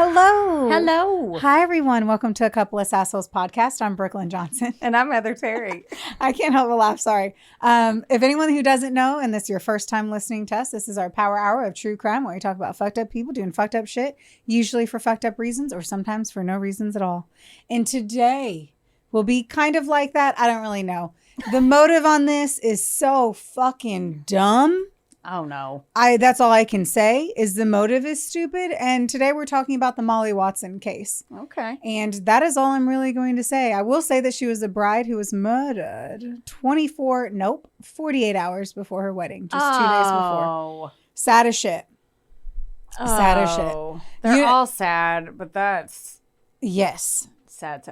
Hello. Hello. Hi, everyone. Welcome to A Couple of Sassholes podcast. I'm Brooklyn Johnson. And I'm Heather Terry. I can't help but laugh. Sorry. If anyone who doesn't know, and this is your first time listening to us, this is our power hour of true crime where we talk about fucked up people doing fucked up shit, usually for fucked up reasons or sometimes for no reasons at all. And today will be kind of like that. I don't really know. The motive on this is so fucking dumb. Oh, no. That's all I can say is the motive is stupid. And today we're talking about the Molly Watson case. Okay. And that is all I'm really going to say. I will say that she was a bride who was murdered 48 hours before her wedding. Just 2 days before. Sad as shit. Sad as shit. They're all sad, but that's... Yes. Sad.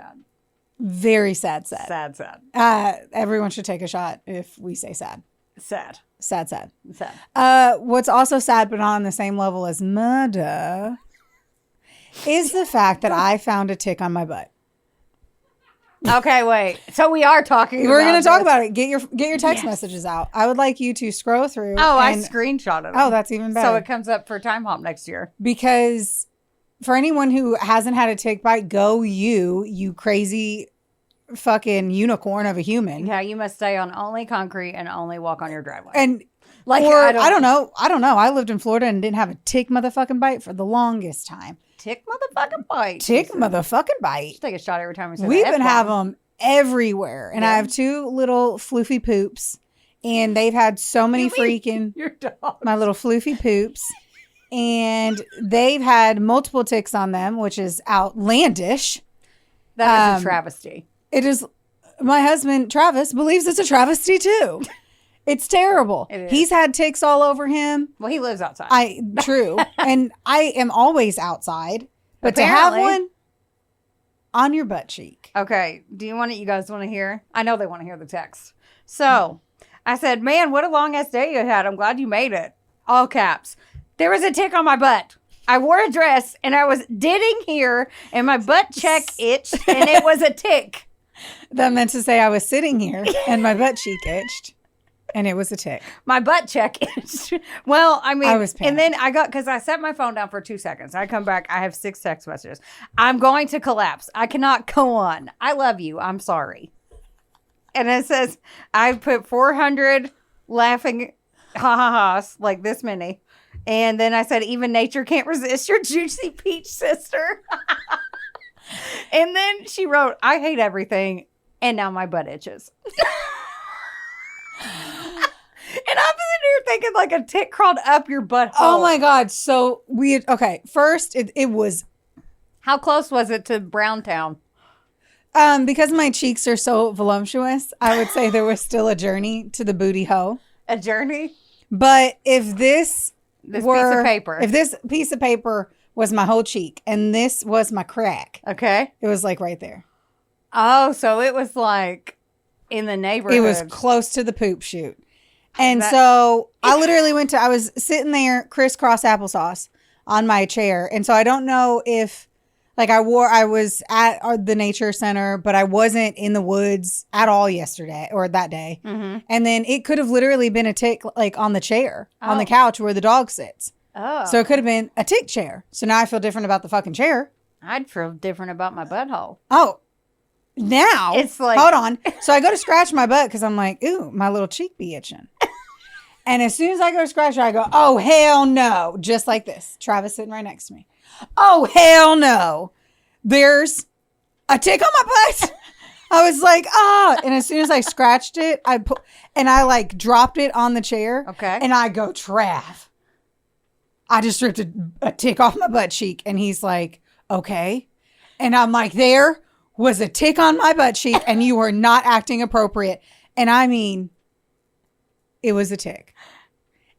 Very sad. Sad. Everyone should take a shot if we say sad. Sad. Sad. Sad. What's also sad, but not on the same level as murder, is the fact that I found a tick on my butt. Okay, wait. So we are talking We're going to talk about it. Get your text messages out. I would like you to scroll through. I screenshotted it. Oh, that's even better. So it comes up for Time Hop next year. Because for anyone who hasn't had a tick bite, go you crazy fucking unicorn of a human. Yeah, you must stay on only concrete and only walk on your driveway. And like, I don't know. I lived in Florida and didn't have a tick motherfucking bite for the longest time. Tick motherfucking bite. Tick motherfucking bite. Just take a shot every time we say We even have them everywhere. And I have two little floofy poops. And they've had so many your dog. my little floofy poops. And they've had multiple ticks on them, which is outlandish. That is a travesty. It is. My husband, Travis, believes it's a travesty too. It's terrible. It is. He's had ticks all over him. Well, he lives outside. True. And I am always outside. But Apparently. to have one on your butt cheek. Okay. You guys want to hear? I know they want to hear the text. So I said, man, what a long ass day you had. I'm glad you made it. All caps. There was a tick on my butt. I wore a dress and I was ditting here and my butt cheek itched and it was a tick. That meant to say I was sitting here and my butt cheek itched and it was a tick. My butt cheek itched. Well, I mean, I was panicked. And then because I set my phone down for 2 seconds. I come back. I have 6 text messages. I'm going to collapse. I cannot go on. I love you. I'm sorry. And it says, I put 400 laughing ha-ha-has, like this many. And then I said, even nature can't resist your juicy peach sister. And then she wrote, I hate everything. And now my butt itches. And I'm sitting here thinking like a tick crawled up your butthole. Oh my God. So okay. First, it was. How close was it to Browntown? Because my cheeks are so voluptuous, I would say there was still a journey to the booty hole. A journey? But if this piece of paper. If this piece of paper was my whole cheek and this was my crack. Okay. It was like right there. Oh, so it was like in the neighborhood. It was close to the poop chute. And so I literally I was sitting there crisscross applesauce on my chair. And so I don't know if I was at the nature center, but I wasn't in the woods at all yesterday or that day. Mm-hmm. And then it could have literally been a tick like on the chair, on the couch where the dog sits. Oh. So it could have been a tick chair. So now I feel different about the fucking chair. I'd feel different about my butthole. Oh, now it's like, hold on. So I go to scratch my butt because I'm like, ooh, my little cheek be itching. And as soon as I go to scratch it, I go, oh, hell no. Just like this. Travis sitting right next to me. Oh, hell no. There's a tick on my butt. I was like, ah. And as soon as I scratched it, I like dropped it on the chair. Okay. And I go, Trav, I just ripped a tick off my butt cheek. And he's like, okay. And I'm like, there was a tick on my butt cheek and you were not acting appropriate. And I mean, it was a tick.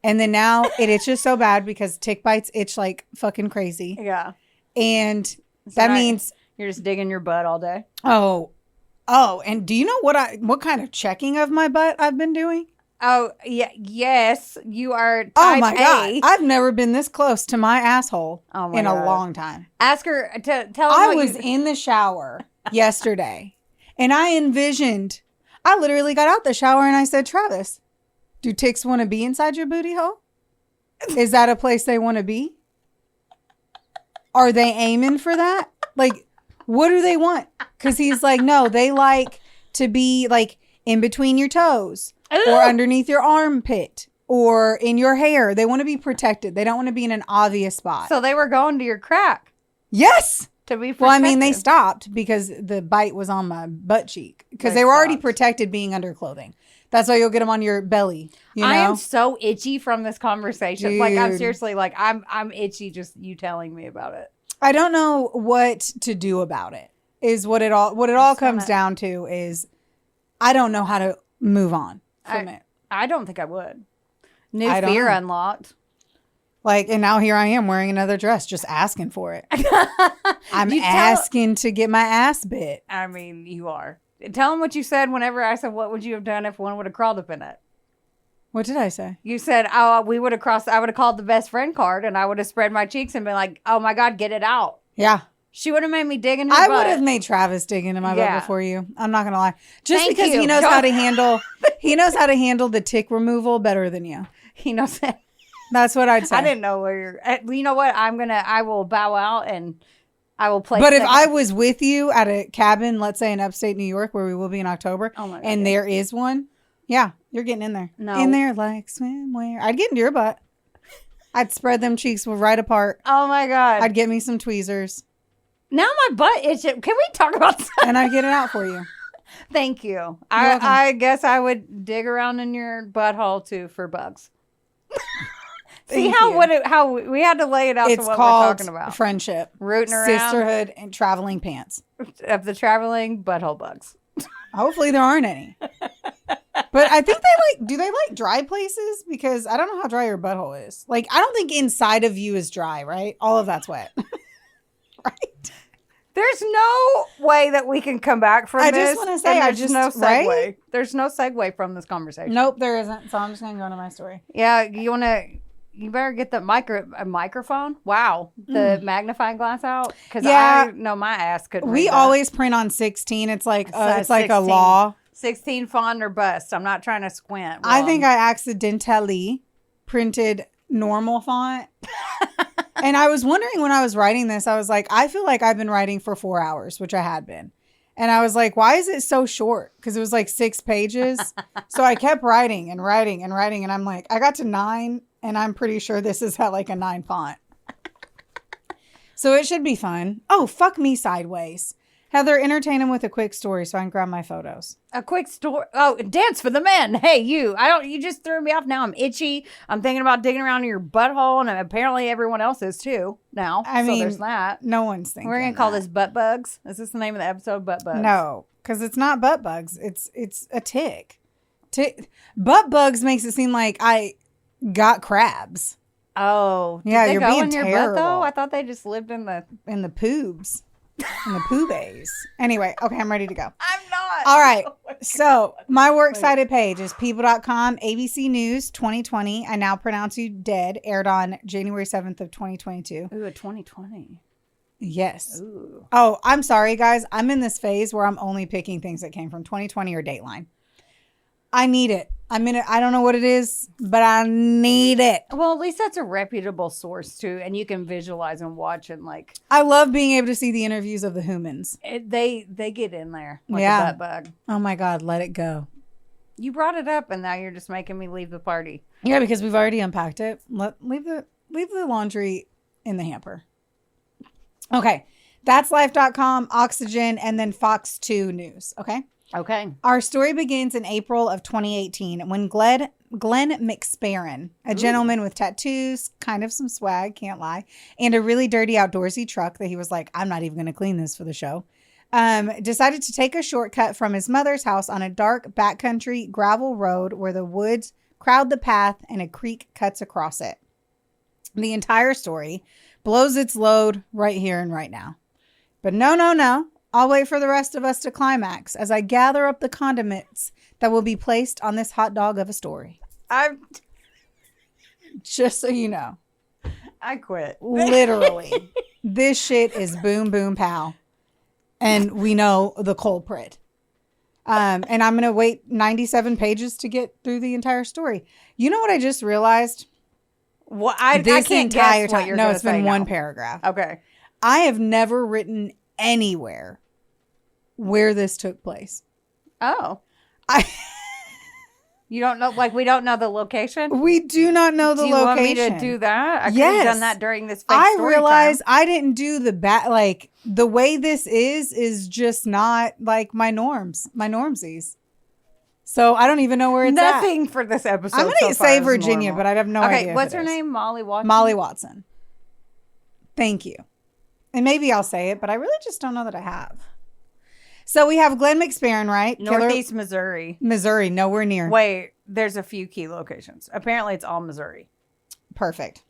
And then now it itches so bad because tick bites itch like fucking crazy. Yeah. And that means you're just digging your butt all day. Oh, and do you know what kind of checking of my butt I've been doing? Oh, yeah. Yes, you are type Oh my God. A. I've never been this close to my asshole Oh my in God. a long time. Ask her to tell I her was in the shower yesterday and I literally got out the shower and I said, Travis, do ticks want to be inside your booty hole? Is that a place they want to be? Are they aiming for that? Like, what do they want? Because he's like, no, they like to be like in between your toes or underneath your armpit or in your hair. They want to be protected. They don't want to be in an obvious spot. So they were going to your crack. Yes. To be protected. Well, I mean, they stopped because the bite was on my butt cheek because they were already protected being under clothing. That's why you'll get them on your belly. You know? I am so itchy from this conversation. Dude. Like, I'm seriously like, I'm itchy just you telling me about it. I don't know what to do about it. Is what it all comes down to is I don't know how to move on from it. I don't think I would. New fear unlocked. Like, and now here I am wearing another dress, just asking for it. I'm asking to get my ass bit. I mean, you are. Tell them what you said whenever I said, what would you have done if one would have crawled up in it? What did I say? You said, oh, I would have called the best friend card and I would have spread my cheeks and been like, oh my God, get it out. Yeah. She would have made me dig in her butt. I would have made Travis dig into my butt before you. I'm not going to lie. Just Thank because you. he knows how to handle the tick removal better than you. He knows that. That's what I'd say. I didn't know where you're. You know what? I will bow out and I will play. But if I was with you at a cabin, let's say in upstate New York, where we will be in October, and there is one, yeah, you're getting in there. No. In there like swimwear. I'd get into your butt. I'd spread them cheeks right apart. Oh my God. I'd get me some tweezers. Now my butt itching. Can we talk about that? And I'd get it out for you. Thank you. I guess I would dig around in your butthole too for bugs. See how we had to lay it out. It's to what called we're talking about. Friendship, rooting around, sisterhood, and traveling pants of the traveling butthole bugs. Hopefully there aren't any. But I think do they like dry places? Because I don't know how dry your butthole is. Like, I don't think inside of you is dry, right? All of that's wet. Right? There's no way that we can come back from this. I just want to say, there's no segue. Right? There's no segue from this conversation. Nope, there isn't. So I'm just going to go into my story. Yeah, you better get the microphone. Wow. The magnifying glass out. Because I know my ass couldn't read that. Always print on 16. It's like it's like a law. 16 font or bust. I'm not trying to squint. I think I accidentally printed normal font. And I was wondering when I was writing this, I was like, I feel like I've been writing for 4 hours, which I had been. And I was like, why is it so short? Because it was like 6 pages. So I kept writing and writing and writing. And I'm like, I got to 9 and I'm pretty sure this is at like a 9 font. So it should be fun. Oh, fuck me sideways. Heather, entertain him with a quick story so I can grab my photos. A quick story. Oh, dance for the men. Hey, you. You just threw me off. Now I'm itchy. I'm thinking about digging around in your butthole, and apparently everyone else is too now. I mean, there's that. No one's thinking. We're going to call this butt bugs. Is this the name of the episode? Butt bugs? No, because it's not butt bugs. It's a tick. Butt bugs makes it seem like I got crabs. Oh. Yeah, did they you're go being in your terrible. butt, though? I thought they just lived in the poobs. In the poobays. Anyway, okay, I'm ready to go. I'm not. All right. So my works cited page is people.com, ABC News 2020. I Now Pronounce You Dead, aired on January 7th of 2022. Ooh, a 2020. Yes. Ooh. Oh, I'm sorry, guys. I'm in this phase where I'm only picking things that came from 2020 or Dateline. I need it. I don't know what it is, but I need it. Well, at least that's a reputable source too, and you can visualize and watch and like. I love being able to see the interviews of the humans. They get in there like a butt bug. Oh my God, let it go. You brought it up, and now you're just making me leave the party. Yeah, because we've already unpacked it. Leave the laundry in the hamper. Okay, that's life.com, Oxygen, and then Fox 2 News. Okay. Our story begins in April of 2018 when Glenn McSparron, a gentleman with tattoos, kind of some swag, can't lie, and a really dirty outdoorsy truck that he was like, I'm not even going to clean this for the show, decided to take a shortcut from his mother's house on a dark backcountry gravel road where the woods crowd the path and a creek cuts across it. The entire story blows its load right here and right now. But no. I'll wait for the rest of us to climax as I gather up the condiments that will be placed on this hot dog of a story. Just so you know. I quit. Literally. This shit is boom, boom, pow. And we know the culprit. And I'm going to wait 97 pages to get through the entire story. You know what I just realized? Well, I can't guess what you're No, gonna it's been say one now. paragraph. Okay. I have never written anywhere where this took place. Oh. I You don't know, like, we don't know the location? We do not know the location. Do you want me to do that? I could Yes. have done that during this fake I story realized time. I didn't do like, the way this is just not, like, my normsies. So I don't even know where it's Nothing at. for this episode. I'm going to say Virginia, but I have no idea. Okay, what's her name? Molly Watson? Molly Watson. Thank you. And maybe I'll say it, but I really just don't know that I have. So we have Glenn McSparron, right? Northeast Missouri. Missouri, nowhere near. Wait, there's a few key locations. Apparently, it's all Missouri. Perfect.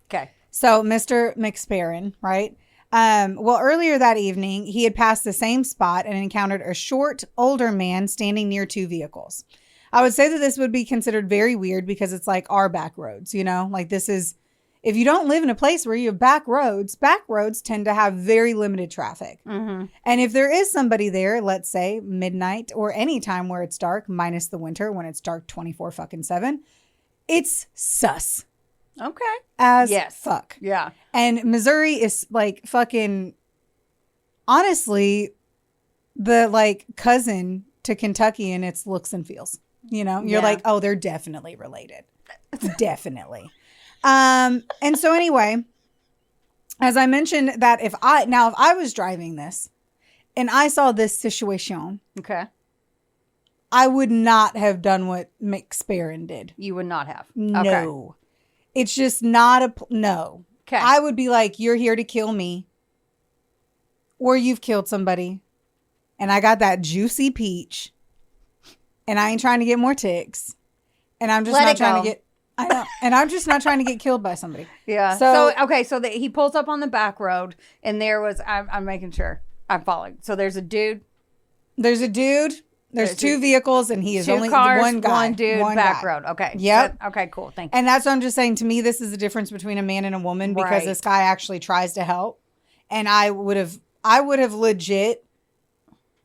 Okay. So Mr. McSparron, right? Well, earlier that evening, he had passed the same spot and encountered a short, older man standing near two vehicles. I would say that this would be considered very weird because it's like our back roads, you know? Like this is, if you don't live in a place where you have back roads tend to have very limited traffic. Mm-hmm. And if there is somebody there, let's say midnight or any time where it's dark, minus the winter when it's dark 24/7, it's sus. Okay. As fuck. Yeah. And Missouri is like fucking, honestly, the like cousin to Kentucky in its looks and feels. You know, you're like, oh, they're definitely related. Definitely. And so anyway, as I mentioned that if I was driving this and I saw this situation, okay, I would not have done what McSparron did. You would not have. No. Okay. It's just not no. Okay. I would be like, you're here to kill me. Or you've killed somebody. And I got that juicy peach. And I ain't trying to get more ticks. And I'm just not trying to get... I know. And I'm just not trying to get killed by somebody. Yeah. So okay. So he pulls up on the back road, and there was. I'm making sure I'm following. So there's a dude. There's two vehicles, and he is only cars, one guy. One dude, back road. Okay. Yep. Okay. Cool. Thank you. And that's what I'm just saying. To me, this is the difference between a man and a woman because this guy actually tries to help, and I would have legit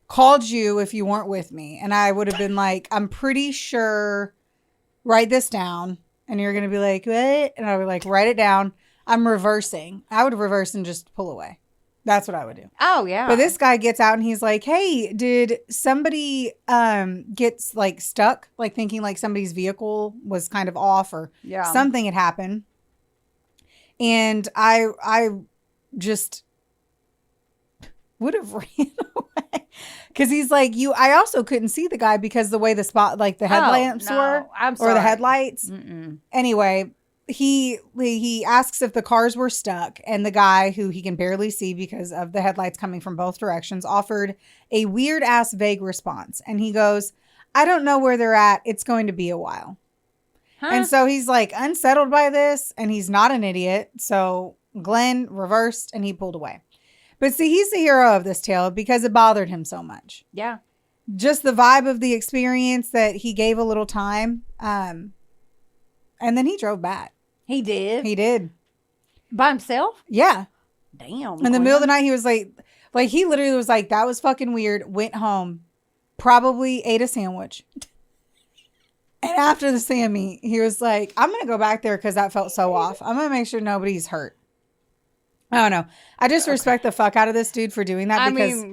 called you if you weren't with me, and I would have been like, I'm pretty sure. Write this down. And you're going to be like, what? And I would like, write it down. I'm reversing. I would reverse and just pull away. That's what I would do. Oh, yeah. But this guy gets out and he's like, hey, did somebody gets like stuck? Like thinking like somebody's vehicle was kind of off or something had happened. And I just would have ran away. Because he's like, I also couldn't see the guy because the way the spot, like the headlamps were. I'm sorry. Or the headlights. Mm-mm. Anyway, he asks if the cars were stuck. And the guy, who he can barely see because of the headlights coming from both directions, offered a weird ass vague response. And he goes, I don't know where they're at. It's going to be a while. Huh? And so he's like unsettled by this. And he's not an idiot. So Glenn reversed and he pulled away. But see, he's the hero of this tale because it bothered him so much. Yeah. Just the vibe of the experience that he gave a little time. And then he drove back. He did? He did. By himself? Yeah. Damn. In the middle of the night, he was like he literally was like, that was fucking weird. Went home. Probably ate a sandwich. And after the Sammy, he was like, I'm going to go back there because that felt so off. I'm going to make sure nobody's hurt. I don't know. I just respect the fuck out of this dude for doing that because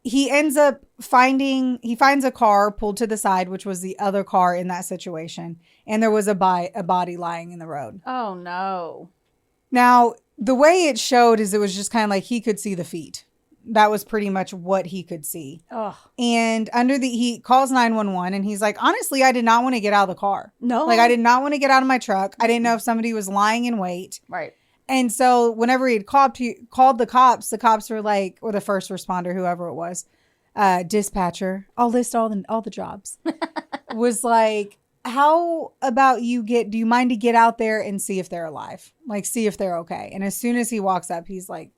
he ends up he finds a car pulled to the side, which was the other car in that situation. And there was a body lying in the road. Oh, no. Now, the way it showed is it was just kind of like he could see the feet. That was pretty much what he could see. Ugh. And he calls 911 and he's like, honestly, I did not want to get out of the car. No. Like, I did not want to get out of my truck. I didn't know if somebody was lying in wait. Right. And so whenever he had called the cops were like, or the first responder, whoever it was, dispatcher, I'll list all the jobs, was like, how about do you mind to get out there and see if they're alive? Like, see if they're okay. And as soon as he walks up, he's like,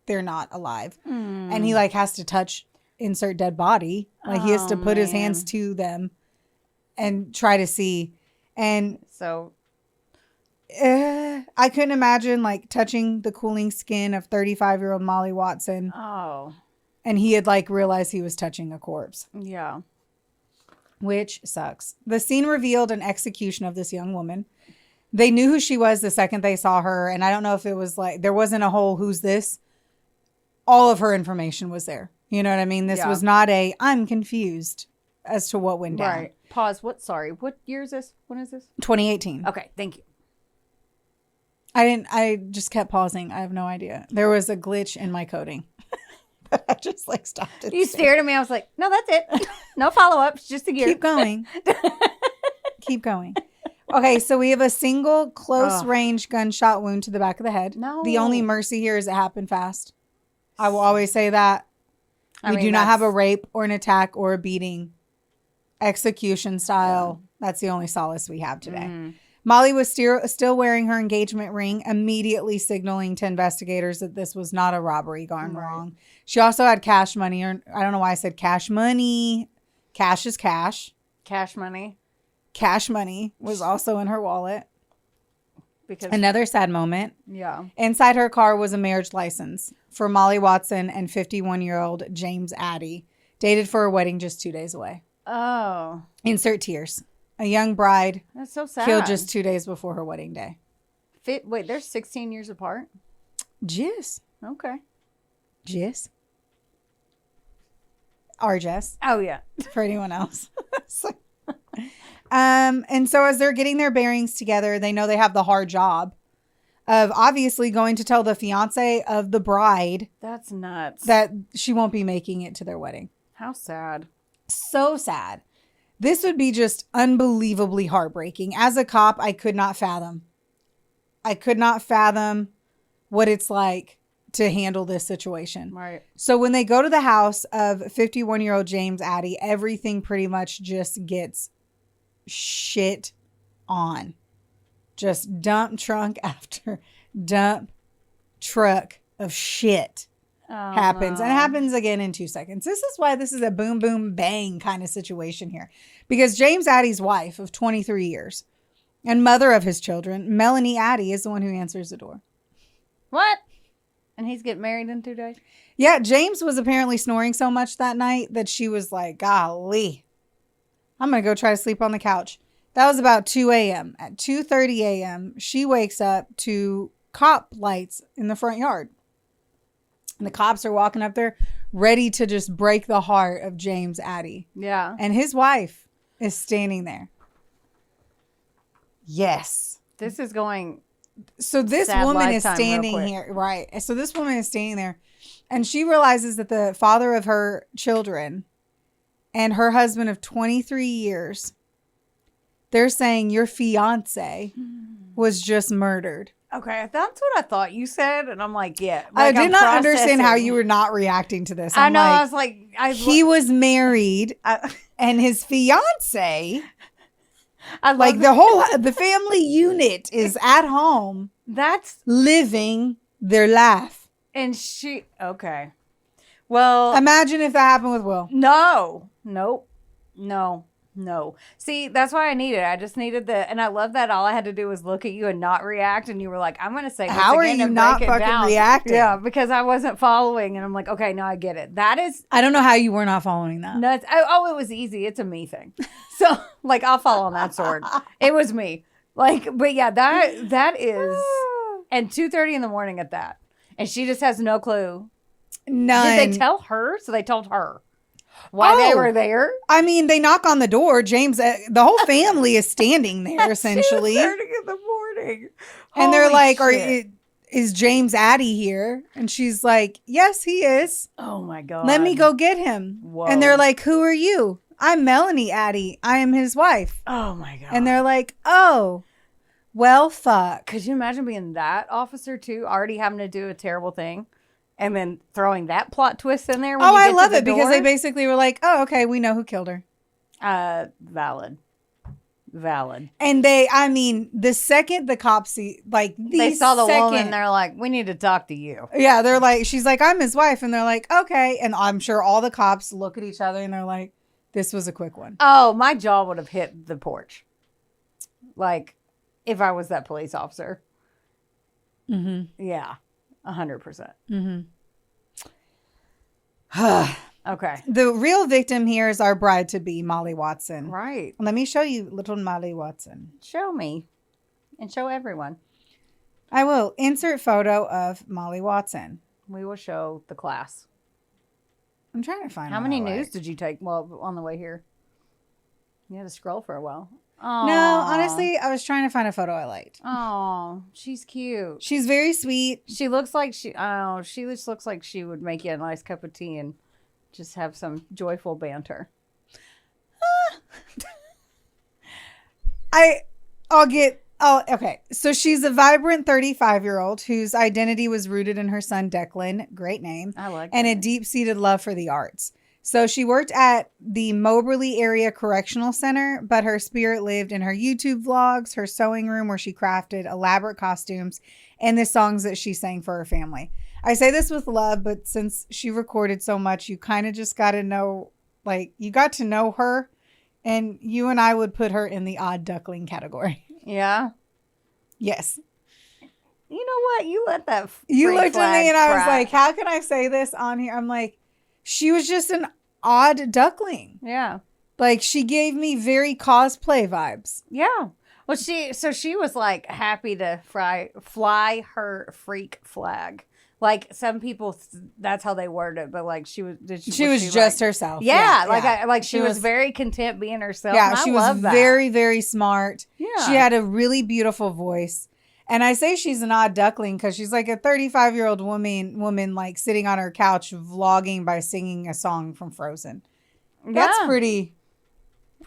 they're not alive. And he like has to insert dead body. Like he has to put his hands to them and try to see. And so I couldn't imagine like touching the cooling skin of 35-year-old Molly Watson. Oh. And he had like realized he was touching a corpse. Yeah. Which sucks. The scene revealed an execution of this young woman. They knew who she was the second they saw her. And I don't know if it was like, there wasn't a whole who's this. All of her information was there. You know what I mean? This was not I'm confused as to what went down. Right. Pause. What year is this? When is this? 2018. Okay. Thank you. I just kept pausing. I have no idea. There was a glitch in my coding. I just like stopped it. You stared at me. I was like, no, that's it. No follow-ups. Just a gear. Keep going. Keep going. Okay, so we have a single close range gunshot wound to the back of the head. No. The only mercy here is it happened fast. I will always say that. We do not have a rape or an attack or a beating. Execution style. That's the only solace we have today. Mm. Molly was still wearing her engagement ring, immediately signaling to investigators that this was not a robbery gone wrong. She also had cash money. Or I don't know why I said cash money. Cash is cash. Cash money. Cash money was also in her wallet. Because another sad moment. Yeah. Inside her car was a marriage license for Molly Watson and 51-year-old James Addie, dated for a wedding just 2 days away. Oh. Insert tears. A young bride That's so sad. killed just 2 days before her wedding day. Wait, they're 16 years apart? Jess. Okay. Jess. Our Jess. Oh, yeah. For anyone else. And so as they're getting their bearings together, they know they have the hard job of obviously going to tell the fiance of the bride That's nuts. that she won't be making it to their wedding. How sad. So sad. This would be just unbelievably heartbreaking. As a cop, I could not fathom. I could not fathom what it's like to handle this situation. Right. So when they go to the house of 51-year-old James Addie, everything pretty much just gets shit on. Just dump trunk after dump truck of shit happens. And it happens again in 2 seconds. This is why this is a boom, boom, bang kind of situation here. Because James Addie's wife of 23 years and mother of his children, Melanie Addie, is the one who answers the door. What? And he's getting married in 2 days? Yeah, James was apparently snoring so much that night that she was like, golly, I'm going to go try to sleep on the couch. That was about 2 a.m. At 2:30 a.m., she wakes up to cop lights in the front yard. And the cops are walking up there ready to just break the heart of James Addie. Yeah. And his wife is standing there. Yes. This is going... So this sad woman is lifetime standing real quick. here. Right. So this woman is standing there. And she realizes that the father of her children and her husband of 23 years, they're saying your fiance was just murdered. Okay, that's what I thought you said. And I'm like, yeah. I Like, did I'm not understand how processing. you were not reacting to this. I I'm know. like, I was like... he was married and his fiance, I love like the family unit is at home That's... living their life. And she... Okay. Well... Imagine if that happened with Will. No. Nope. No. No. See, that's why I needed it. I just needed the... And I love that all I had to do was look at you and not react. And you were like, I'm going to say this How are again you and not break it fucking down. reacting? Yeah, because I wasn't following. And I'm like, okay, now I get it. That is I don't know how you were not following that. nuts. Oh, it was easy. It's a me thing. So, like, I'll fall on that sword. It was me. Like, but yeah, that is... And 2:30 in the morning at that. And she just has no clue. None. Did they tell her? So they told her why they were there. I mean, they knock on the door. James, the whole family is standing there essentially. 2:30 in the morning. And they're Holy like, shit. is James Addie here? And she's like, yes, he is. Oh my God. Let me go get him. Whoa. And they're like, who are you? I'm Melanie Addie. I am his wife. Oh my God. And they're like, oh, well, fuck. Could you imagine being that officer too? Already having to do a terrible thing and then throwing that plot twist in there. When Oh, you I get love to the it because door? they basically were like, oh, okay, we know who killed her. Valid. And the second the cops see, like, They saw the woman. They're like, we need to talk to you. yeah, they're like, she's like, I'm his wife. And they're like, okay. And I'm sure all the cops look at each other and they're like, this was a quick one. Oh, my jaw would have hit the porch. Like, if I was that police officer. Mm-hmm. Yeah. 100%. Mm-hmm. Okay. The real victim here is our bride to be, Molly Watson. Right. Let me show you little Molly Watson. Show me. And show everyone. I will. Insert photo of Molly Watson. We will show the class. I'm trying to find How one many I news like. did you take on the way here? You had to scroll for a while. No, Aw. honestly, I was trying to find a photo I liked. Oh, she's cute. She's very sweet. She looks like she just looks like she would make you a nice cup of tea and just have some joyful banter. Okay. So she's a vibrant 35-year-old whose identity was rooted in her son, Declan. Great name. I like and that. a deep-seated love for the arts. So she worked at the Moberly Area Correctional Center, but her spirit lived in her YouTube vlogs, her sewing room where she crafted elaborate costumes, and the songs that she sang for her family. I say this with love, but since she recorded so much, you kind of just got to know, like, you got to know her, and you and I would put her in the odd duckling category. Yeah. Yes. You know what? You let that. You freak looked at me flag and I was crack. like, how can I say this on here? I'm like, she was just an odd duckling. Yeah. Like, she gave me very cosplay vibes. Yeah. Well, she was like happy to fly her freak flag. Like some people, that's how they word it. But like she was Just herself. Yeah, yeah. like she was very content being herself. Yeah, and she I was love that. very, very smart. Yeah. She had a really beautiful voice. And I say she's an odd duckling because she's like a 35-year-old woman like sitting on her couch vlogging by singing a song from Frozen. That's pretty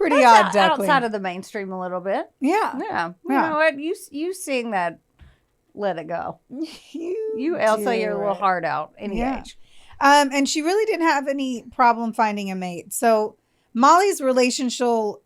odd duckling. Outside of the mainstream a little bit. Yeah. Yeah. You know what? You sing that, let it go. You Elsa your little heart out any age. And she really didn't have any problem finding a mate. So Molly's relational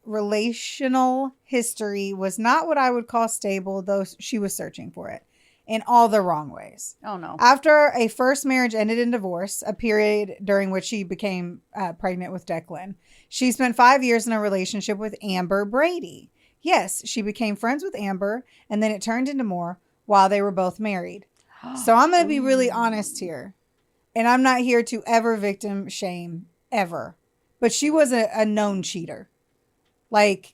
history was not what I would call stable, though she was searching for it in all the wrong ways. Oh, no. After a first marriage ended in divorce, a period during which she became pregnant with Declan, she spent 5 years in a relationship with Amber Brady. Yes, she became friends with Amber, and then it turned into more while they were both married. So I'm going to be really honest here, and I'm not here to ever victim shame, ever. But she was a known cheater. Like,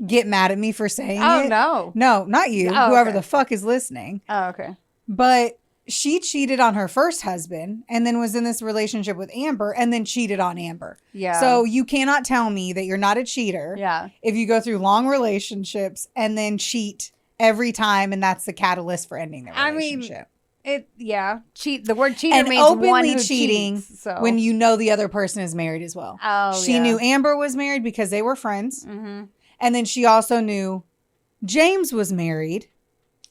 get mad at me for saying it. Oh, no. No, not you. Oh, Whoever okay. the fuck is listening. Oh, okay. But she cheated on her first husband and then was in this relationship with Amber and then cheated on Amber. Yeah. So you cannot tell me that you're not a cheater. Yeah. If you go through long relationships and then cheat every time and that's the catalyst for ending the relationship. Cheat. The word cheater And means one openly who cheating cheats, so. when you know the other person is married as well. Oh, She knew Amber was married because they were friends. Mm-hmm. And then she also knew James was married.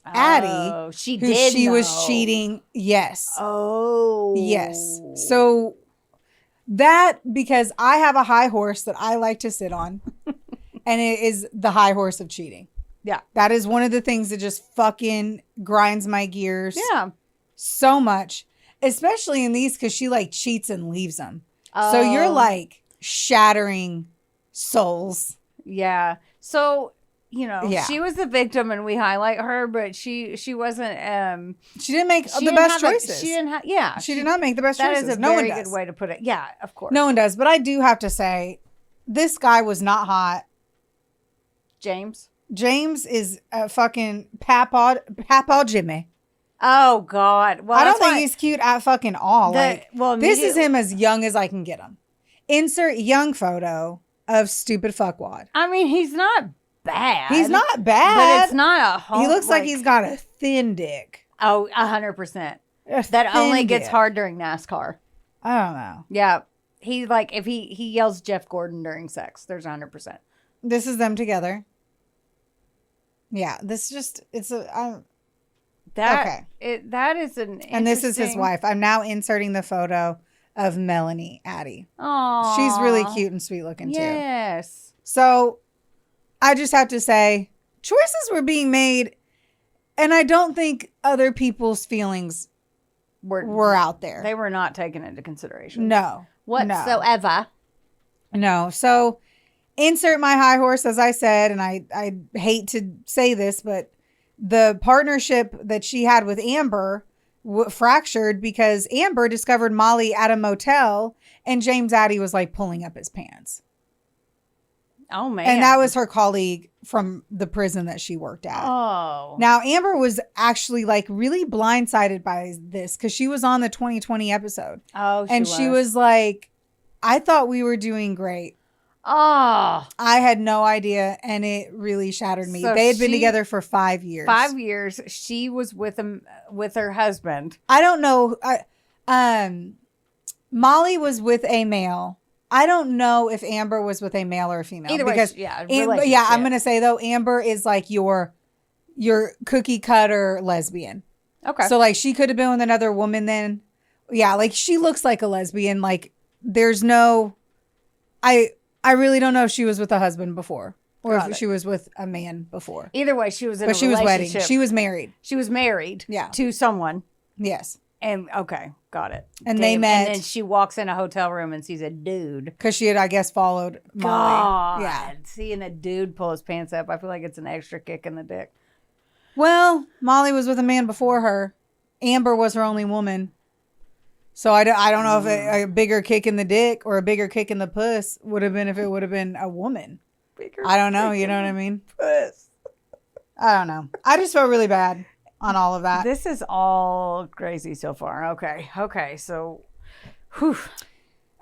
Addie, Oh, she who did she know. was cheating. Yes. Oh. Yes. So that, because I have a high horse that I like to sit on, and it is the high horse of cheating. Yeah. That is one of the things that just fucking grinds my gears. Yeah. So much, especially in these, because she like cheats and leaves them. Oh. So you're like shattering souls. Yeah. So, she was the victim and we highlight her, but she wasn't, She didn't make she the didn't best have choices. She did not make the best that choices. That is a no very one does. good way to put it. Yeah, of course. No one does. But I do have to say, this guy was not hot. James is a fucking Papaw Jimmy. Oh, God. Well, I don't think he's cute at fucking all. This is immediately- him as young as I can get him. Insert young photo of stupid fuckwad. I mean, he's not bad. He's not bad. But it's not a He looks like he's got a thin dick. Oh, 100%. A That only thin gets dick. hard during NASCAR. I don't know. Yeah. He like if he yells Jeff Gordon during sex, there's 100%. This is them together. Yeah, this just That is an and this is his interesting- wife. I'm now inserting the photo of Melanie Addie. Aw. She's really cute and sweet looking too. Yes. So I just have to say, choices were being made, and I don't think other people's feelings were out there. They were not taken into consideration. No. Whatsoever. No. So insert my high horse, as I said, and I hate to say this, but the partnership that she had with Amber fractured because Amber discovered Molly at a motel and James Addie was like pulling up his pants. Oh, man. And that was her colleague from the prison that she worked at. Oh. Now, Amber was actually like really blindsided by this because she was on the 2020 episode. Oh, she was like, I thought we were doing great. Oh. I had no idea, and it really shattered me. So They had been together for 5 years. 5 years. She was with him, with her husband. I don't know. Molly was with a male. I don't know if Amber was with a male or a female. Either because way, yeah. I'm going to say, though, Amber is like your cookie cutter lesbian. Okay. So, like, she could have been with another woman then. Yeah, like, she looks like a lesbian. Like, there's no... I really don't know if she was with a husband before or if she was with a man before. Either way, she was in a she was relationship. wedding. She was married. She was married to someone. Yes. And okay, got it. And they met. And then she walks in a hotel room and sees a dude. Because she had, I guess, followed Molly. God. Yeah. Seeing a dude pull his pants up, I feel like it's an extra kick in the dick. Well, Molly was with a man before her. Amber was her only woman. So I don't know if a bigger kick in the dick or a bigger kick in the puss would have been if it would have been a woman. I don't know. You know what I mean? Puss. I don't know. I just felt really bad on all of that. This is all crazy so far. Okay. So, whew.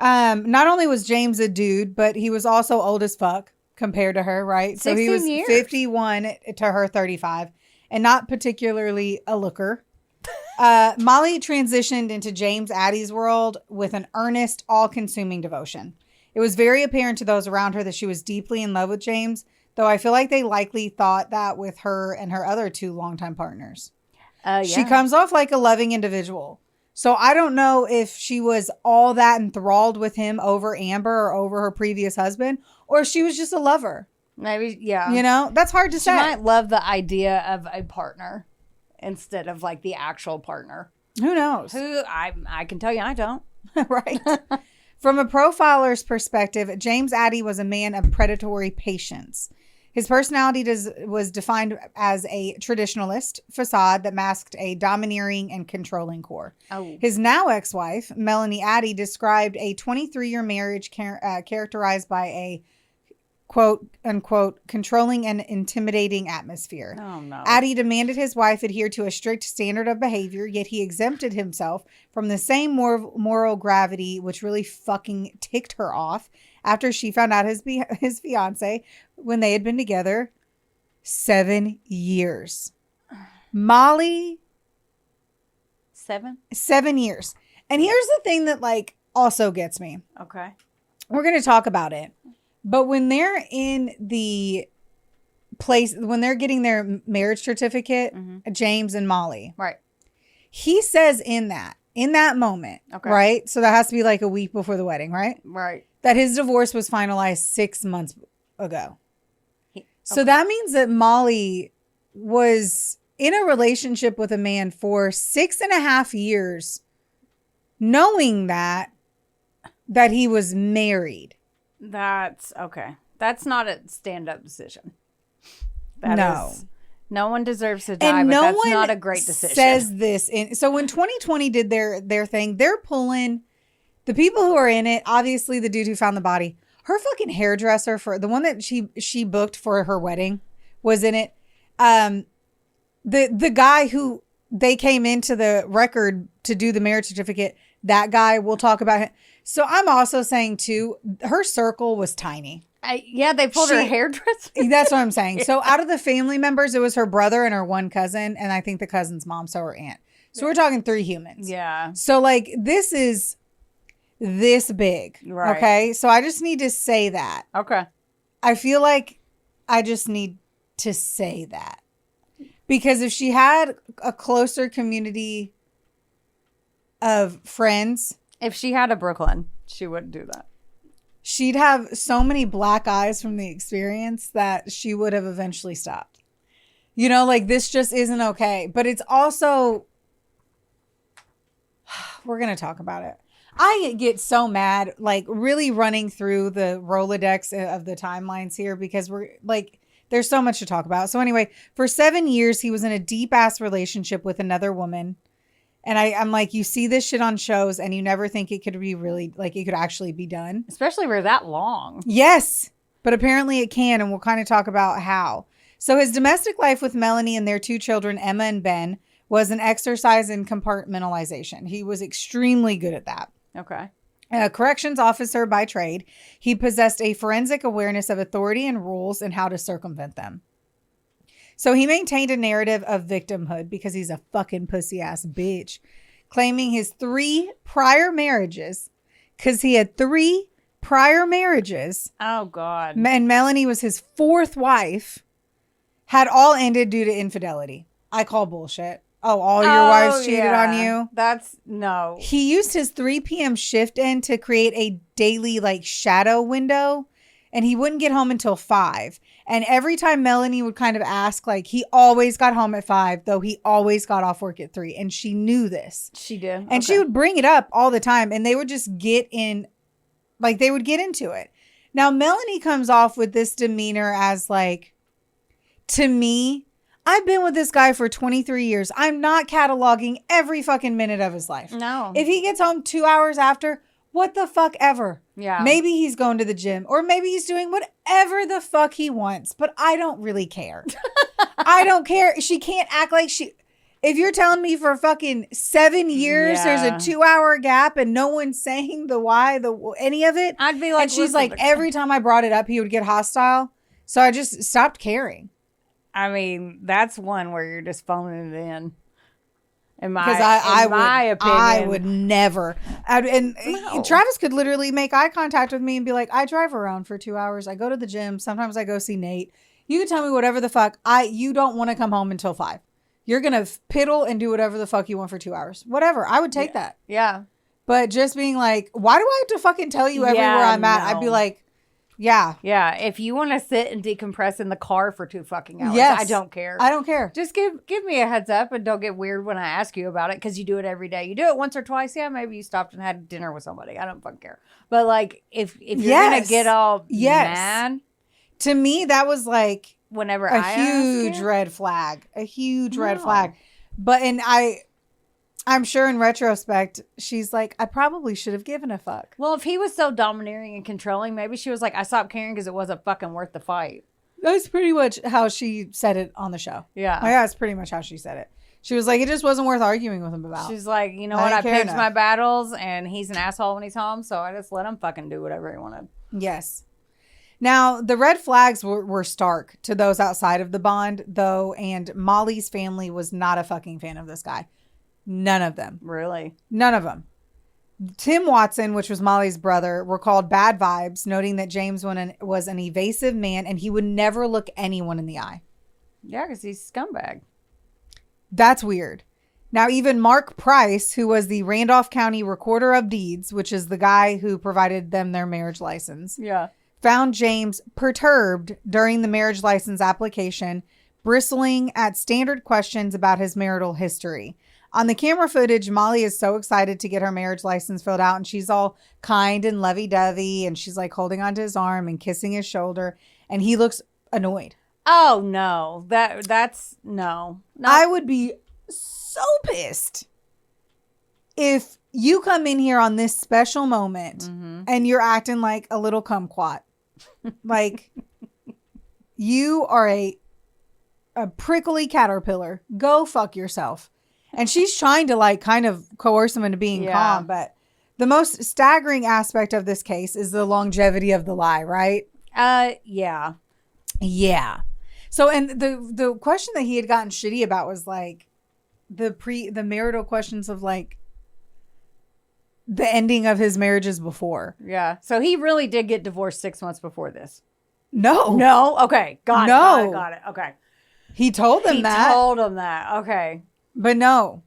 Not only was James a dude, but he was also old as fuck compared to her, right? So he was 51 to her 35 and not particularly a looker. Molly transitioned into James Addie's world with an earnest, all-consuming devotion. It was very apparent to those around her that she was deeply in love with James, though I feel like they likely thought that with her and her other 2 longtime partners. Yeah. She comes off like a loving individual. So I don't know if she was all that enthralled with him over Amber or over her previous husband, or if she was just a lover. Maybe, yeah. You know, that's hard to say. She might love the idea of a partner instead of like the actual partner. Who knows? I can tell you I don't. Right. From a profiler's perspective, James Addie was a man of predatory patience. His personality was defined as a traditionalist facade that masked a domineering and controlling core. Oh. His now ex-wife, Melanie Addie, described a 23-year marriage characterized by a quote unquote controlling and intimidating atmosphere. Oh no. Addie demanded his wife adhere to a strict standard of behavior, yet he exempted himself from the same moral gravity, which really fucking ticked her off after she found out his fiance when they had been together 7 years. Molly 7 years. And here's the thing that like also gets me. Okay. We're going to talk about it. But when they're in the place, when they're getting their marriage certificate, James and Molly. Right. He says in that moment, right? So that has to be like a week before the wedding, right? Right. That his divorce was finalized 6 months ago. So that means that Molly was in a relationship with a man for 6.5 years, knowing that he was married. That's okay. That's not a stand-up decision. No one deserves to die, and but no that's one not a great decision. Says this so when 2020 did their thing, they're pulling the people who are in it. Obviously, the dude who found the body, her fucking hairdresser for the one that she booked for her wedding was in it. The guy who they came into the record to do the marriage certificate, that guy, we'll talk about him. So I'm also saying too, her circle was tiny. They pulled her hairdresser. That's what I'm saying. So out of the family members, it was her brother and her one cousin, and I think the cousin's mom, so her aunt. So we're talking 3 humans. Yeah. So like this is this big. Right. Okay. So I just need to say that. Okay. I feel like I just need to say that. Because if she had a closer community of friends. If she had a Brooklyn, she wouldn't do that. She'd have so many black eyes from the experience that she would have eventually stopped. You know, like this just isn't okay. But it's also, we're going to talk about it. I get so mad, like really running through the Rolodex of the timelines here because we're like, there's so much to talk about. So anyway, for 7 years, he was in a deep ass relationship with another woman. And I'm like, you see this shit on shows and you never think it could be really, like it could actually be done. Especially for that long. Yes. but apparently it can, and we'll kind of talk about how. So his domestic life with Melanie and their 2 children, Emma and Ben, was an exercise in compartmentalization. He was extremely good at that. Okay. A corrections officer by trade, he possessed a forensic awareness of authority and rules and how to circumvent them. So he maintained a narrative of victimhood because he's a fucking pussy ass bitch, claiming his 3 prior marriages, because he had 3 prior marriages. Oh, God. And Melanie was his 4th wife, had all ended due to infidelity. I call bullshit. Oh, all your wives cheated on you? That's, no. He used his 3 p.m. shift in to create a daily, shadow window, and he wouldn't get home until 5. And every time Melanie would kind of ask, he always got home at 5, though he always got off work at 3. And she knew this. She did. And she would bring it up all the time, and they would just get in, they would get into it. Now, Melanie comes off with this demeanor as, to me, I've been with this guy for 23 years. I'm not cataloging every fucking minute of his life. No. If he gets home 2 hours after, what the fuck ever. Yeah. Maybe he's going to the gym, or maybe he's doing whatever the fuck he wants, but I don't really care. I don't care. She can't act like she... If you're telling me for fucking 7 years, there's a 2-hour gap and no one's saying any of it. I'd be like, and she's like, every time I brought it up, he would get hostile. So I just stopped caring. I mean, that's one where you're just phoning it in. In my opinion, I would never. And Travis could literally make eye contact with me and be like, I drive around for 2 hours. I go to the gym. Sometimes I go see Nate. You can tell me whatever the fuck. You don't want to come home until 5. You're going to piddle and do whatever the fuck you want for 2 hours. Whatever. I would take that. Yeah. But just being like, why do I have to fucking tell you everywhere I'm at? I'd be like, yeah. Yeah. If you want to sit and decompress in the car for 2 fucking hours, yes. I don't care. I don't care. Just give me a heads up and don't get weird when I ask you about it because you do it every day. You do it once or twice. Yeah, maybe you stopped and had dinner with somebody. I don't fucking care. But if you're going to get all mad. To me, that was whenever a huge red flag. A huge red flag. But, and I'm sure in retrospect, she's like, I probably should have given a fuck. Well, if he was so domineering and controlling, maybe she was like, I stopped caring because it wasn't fucking worth the fight. That's pretty much how she said it on the show. Yeah. Yeah, that's pretty much how she said it. She was like, it just wasn't worth arguing with him about. She's like, you know what? I picked my battles and he's an asshole when he's home. So I just let him fucking do whatever he wanted. Yes. Now, the red flags were stark to those outside of the bond, though, and Molly's family was not a fucking fan of this guy. None of them. Really? None of them. Tim Watson, which was Molly's brother, were called bad vibes, noting that James was an evasive man and he would never look anyone in the eye. Yeah, because he's a scumbag. That's weird. Now, even Mark Price, who was the Randolph County Recorder of Deeds, which is the guy who provided them their marriage license, found James perturbed during the marriage license application, bristling at standard questions about his marital history. On the camera footage, Molly is so excited to get her marriage license filled out, and she's all kind and lovey-dovey, and she's holding onto his arm and kissing his shoulder, and he looks annoyed. Oh, no. That's no. I would be so pissed if you come in here on this special moment and you're acting like a little kumquat. You are a prickly caterpillar. Go fuck yourself. And she's trying to kind of coerce him into being calm. But the most staggering aspect of this case is the longevity of the lie, right? Yeah. Yeah. So, and the question that he had gotten shitty about was the marital questions of the ending of his marriages before. Yeah. So he really did get divorced 6 months before this. No. No? Okay. Got it. Okay. He told them that. He told them that. Okay. But no.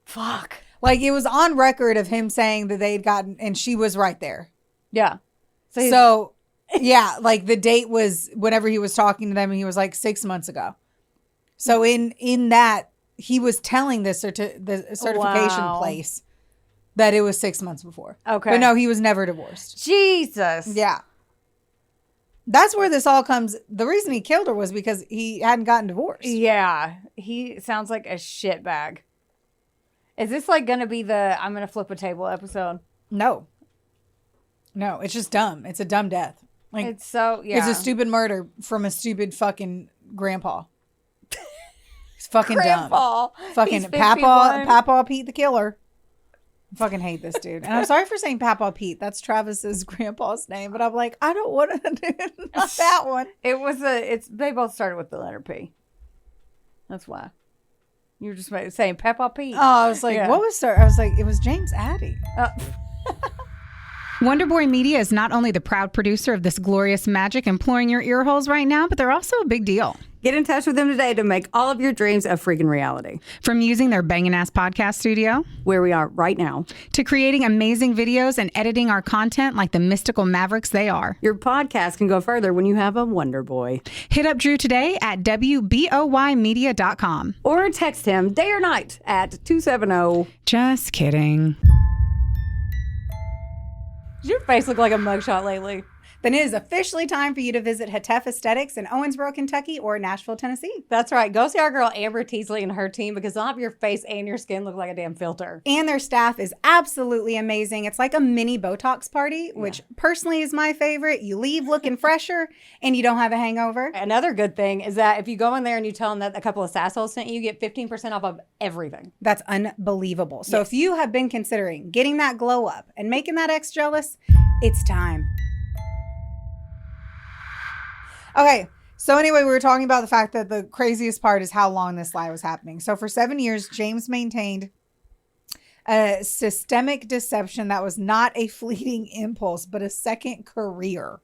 Fuck. It was on record of him saying that they'd gotten, and she was right there. Yeah. So yeah, the date was whenever he was talking to them, and he was 6 months ago. So in that, he was telling the certification place that it was 6 months before. Okay. But no, he was never divorced. Jesus. Yeah. That's where this all comes. The reason he killed her was because he hadn't gotten divorced. Yeah. He sounds like a shitbag. Is this going to be the I'm going to flip a table episode? No. No, it's just dumb. It's a dumb death. Like, it's so, yeah. It's a stupid murder from a stupid fucking grandpa. It's fucking Grandpa. dumb. Fucking He's 51. Papa Pete the killer. I fucking hate this dude. And I'm sorry for saying Papa Pete. That's Travis's grandpa's name. But I'm like, I don't want to do not that one. They both started with the letter P. That's why. You were just saying Peppa Pete. Oh, I was like, what was I was like, it was James Addie. Wonderboy Media is not only the proud producer of this glorious magic imploring your ear holes right now, but they're also a big deal. Get in touch with them today to make all of your dreams a freaking reality. From using their bangin' ass podcast studio, where we are right now, to creating amazing videos and editing our content like the mystical mavericks they are. Your podcast can go further when you have a Wonder Boy. Hit up Drew today at WBOYmedia.com. Or text him day or night at 270. Just kidding. Does your face look like a mugshot lately? Then it is officially time for you to visit Hetef Aesthetics in Owensboro, Kentucky or Nashville, Tennessee. That's right. Go see our girl Amber Teasley and her team because they'll have your face and your skin look like a damn filter. And their staff is absolutely amazing. It's like a mini Botox party, which personally is my favorite. You leave looking fresher and you don't have a hangover. Another good thing is that if you go in there and you tell them that A Couple of Sassholes sent you, you get 15% off of everything. That's unbelievable. So if you have been considering getting that glow up and making that ex jealous, it's time. Okay, so anyway, we were talking about the fact that the craziest part is how long this lie was happening. So for 7 years, James maintained a systemic deception that was not a fleeting impulse, but a second career.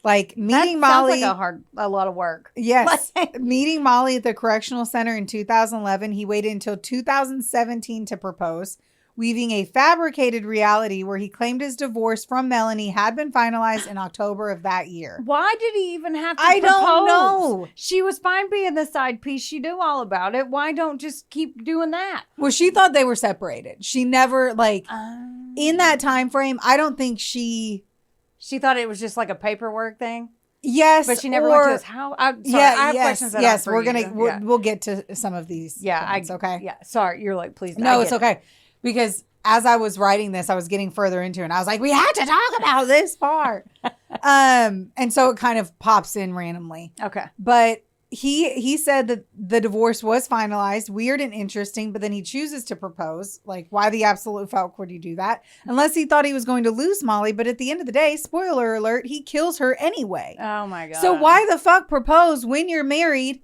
Like meeting Molly. Sounds like a lot of work. Yes. Meeting Molly at the correctional center in 2011, he waited until 2017 to propose, weaving a fabricated reality where he claimed his divorce from Melanie had been finalized in October of that year. Why did he even have to I propose? don't know. She was fine being the side piece. She knew all about it. Why don't just keep doing that? Well, she thought they were separated. She never, in that time frame, I don't think she thought it was just like a paperwork thing. Yes, but she never went to his house. I have questions. We'll get to some of these. Points, okay. Yeah, sorry. You're like, please. No, it's okay. Because as I was writing this, I was getting further into it. And I was like, we had to talk about this part. And so it kind of pops in randomly. Okay. But he said that the divorce was finalized, weird and interesting, but then he chooses to propose. Like, why the absolute fuck would he do that? Unless he thought he was going to lose Molly. But at the end of the day, spoiler alert, he kills her anyway. Oh my God. So why the fuck propose when you're married